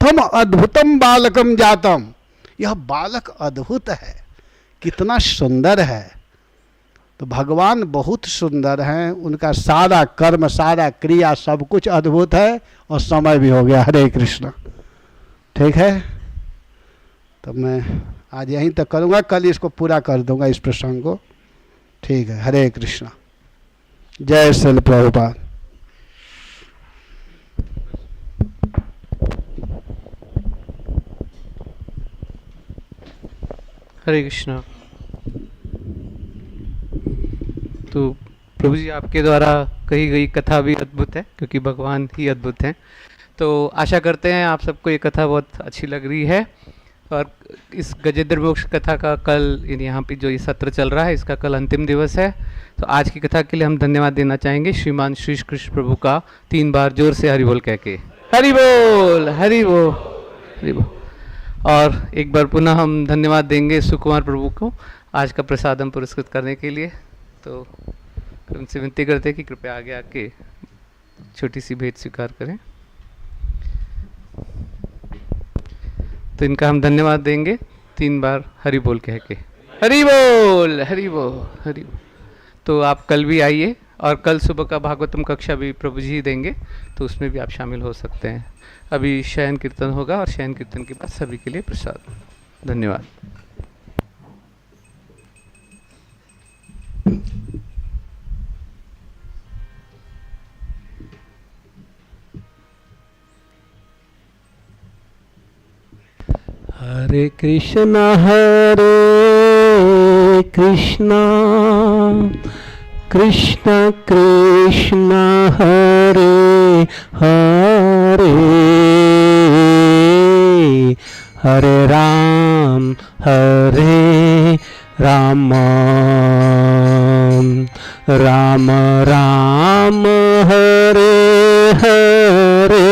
तम अद्भुतम बालकम जातम, यह बालक अद्भुत है, कितना सुंदर है। तो भगवान बहुत सुंदर हैं, उनका सारा कर्म, सारा क्रिया, सब कुछ अद्भुत है। और समय भी हो गया। हरे कृष्ण। ठीक है, तो मैं आज यहीं तक करूँगा, कल इसको पूरा कर दूंगा इस प्रसंग को। ठीक है, हरे कृष्ण। जय श्री प्रभुपाद। हरे कृष्णा। तो प्रभु जी, आपके द्वारा कही गई कथा भी अद्भुत है, क्योंकि भगवान ही अद्भुत हैं। तो आशा करते हैं आप सबको ये कथा बहुत अच्छी लग रही है। और इस गजेंद्र मोक्ष कथा का कल यहाँ पे जो ये सत्र चल रहा है, इसका कल अंतिम दिवस है। तो आज की कथा के लिए हम धन्यवाद देना चाहेंगे श्रीमान श्री कृष्ण प्रभु का 3 बार जोर से हरि बोल कह के। हरि बोल, हरि बोल, हरि बोल। और एक बार पुनः हम धन्यवाद देंगे सुकुमार प्रभु को आज का प्रसाद हम पुरस्कृत करने के लिए। तो उनसे विनती करते हैं कि कृपया आगे आके छोटी सी भेंट स्वीकार करें। तो इनका हम धन्यवाद देंगे 3 बार हरि बोल कह के। हरि बोल, हरि बोल, हरि बोल। तो आप कल भी आइए, और कल सुबह का भागवतम कक्षा भी प्रभु जी देंगे, तो उसमें भी आप शामिल हो सकते हैं। अभी शयन कीर्तन होगा, और शयन कीर्तन के बाद सभी के लिए प्रसाद। धन्यवाद। हरे कृष्णा कृष्ण कृष्ण हरे हरे, हरे राम राम राम हरे हरे।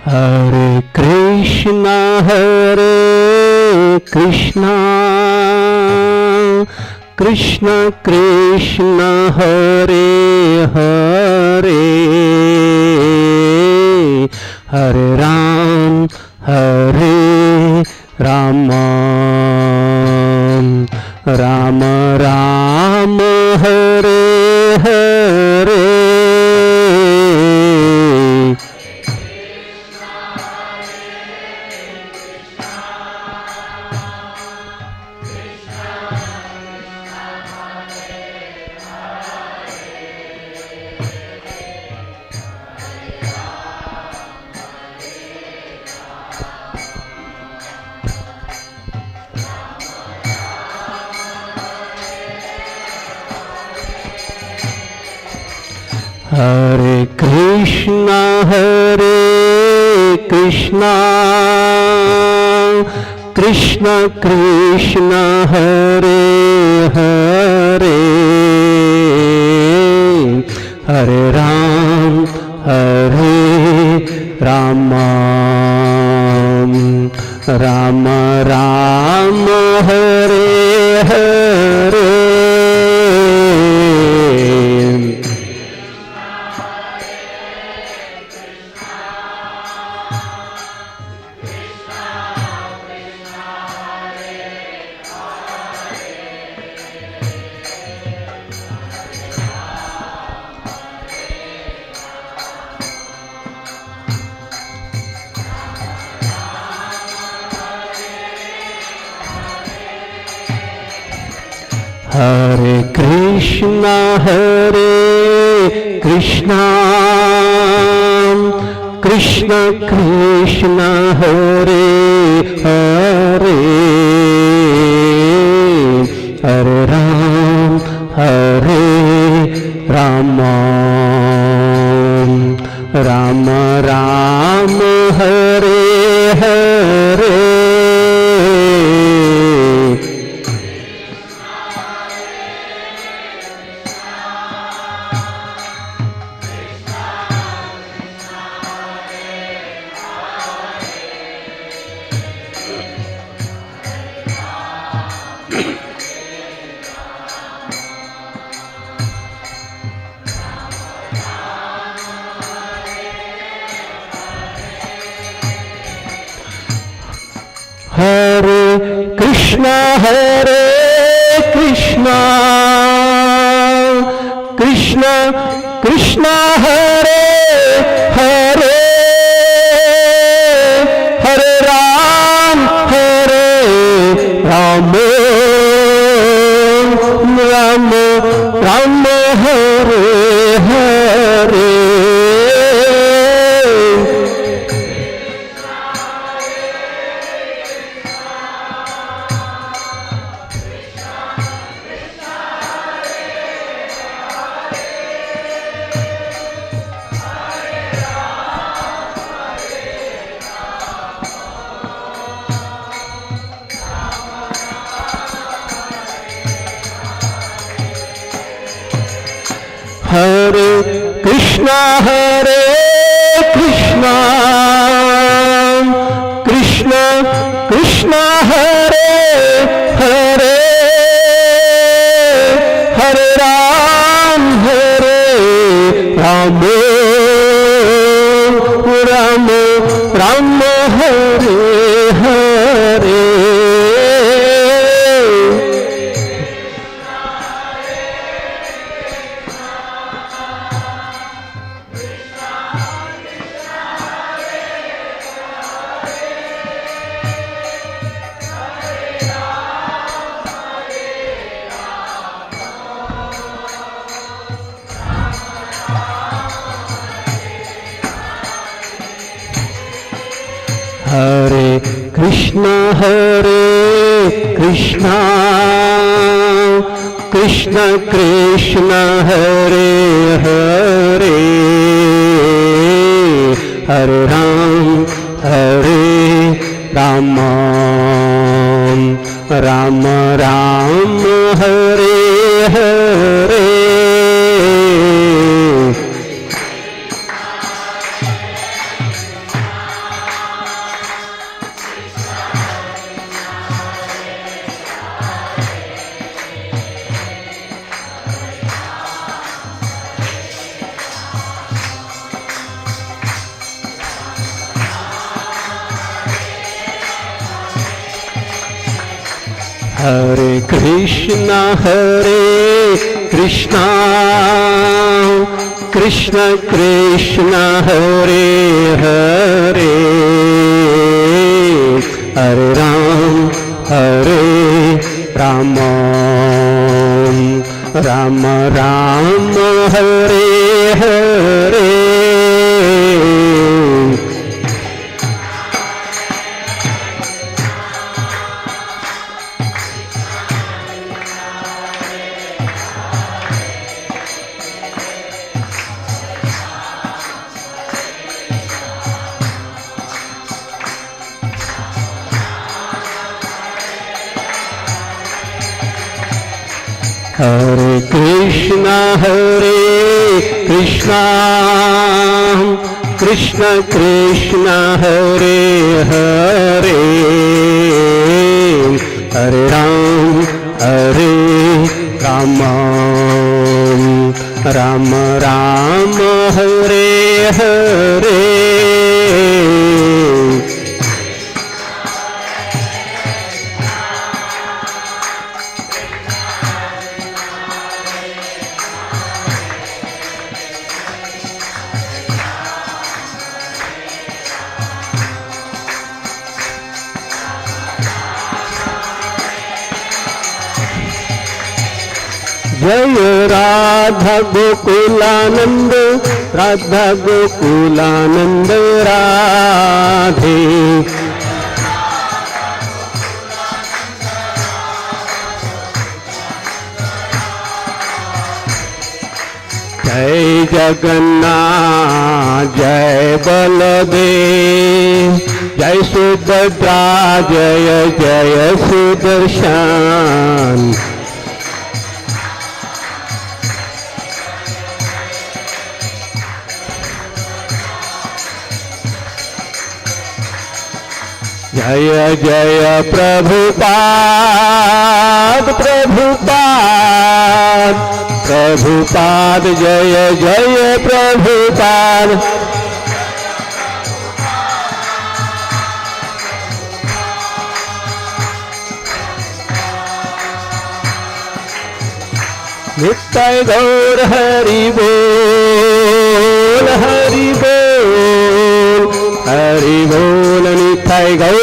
हरे कृष्णा कृष्ण कृष्ण हरे हरे, हरे राम राम राम हरे हरे। हरे कृष्णा कृष्ण कृष्ण हरे हरे, हरे राम राम राम हरे हरे। हरे कृष्णा कृष्ण कृष्ण हरे हरे, हरे राम हरे कृष्णा कृष्णा कृष्णा हरे हरे हरे राम राम राम हरे हरे हरे कृष्णा कृष्णा कृष्णा हरे हरे हरे राम राम राम हरे हरे हरे कृष्णा कृष्ण कृष्ण हरे हरे हरे राम राम राम हरे हरे हरे कृष्णा कृष्ण कृष्ण हरे हरे हरे राम राम राम हरे हरे हरे कृष्णा कृष्ण कृष्ण हरे हरे हरे राम राम राम हरे हरे जय राधा गोकुलानंद राधे जय जगन्नाथ जय बलदेव जय सुभद्रा जय जय सुदर्शन जय जय प्रभुपाद जय जय प्रभुपाद नित्य गौर हरि बोल हरि बोल हरि बोल नित्य गौर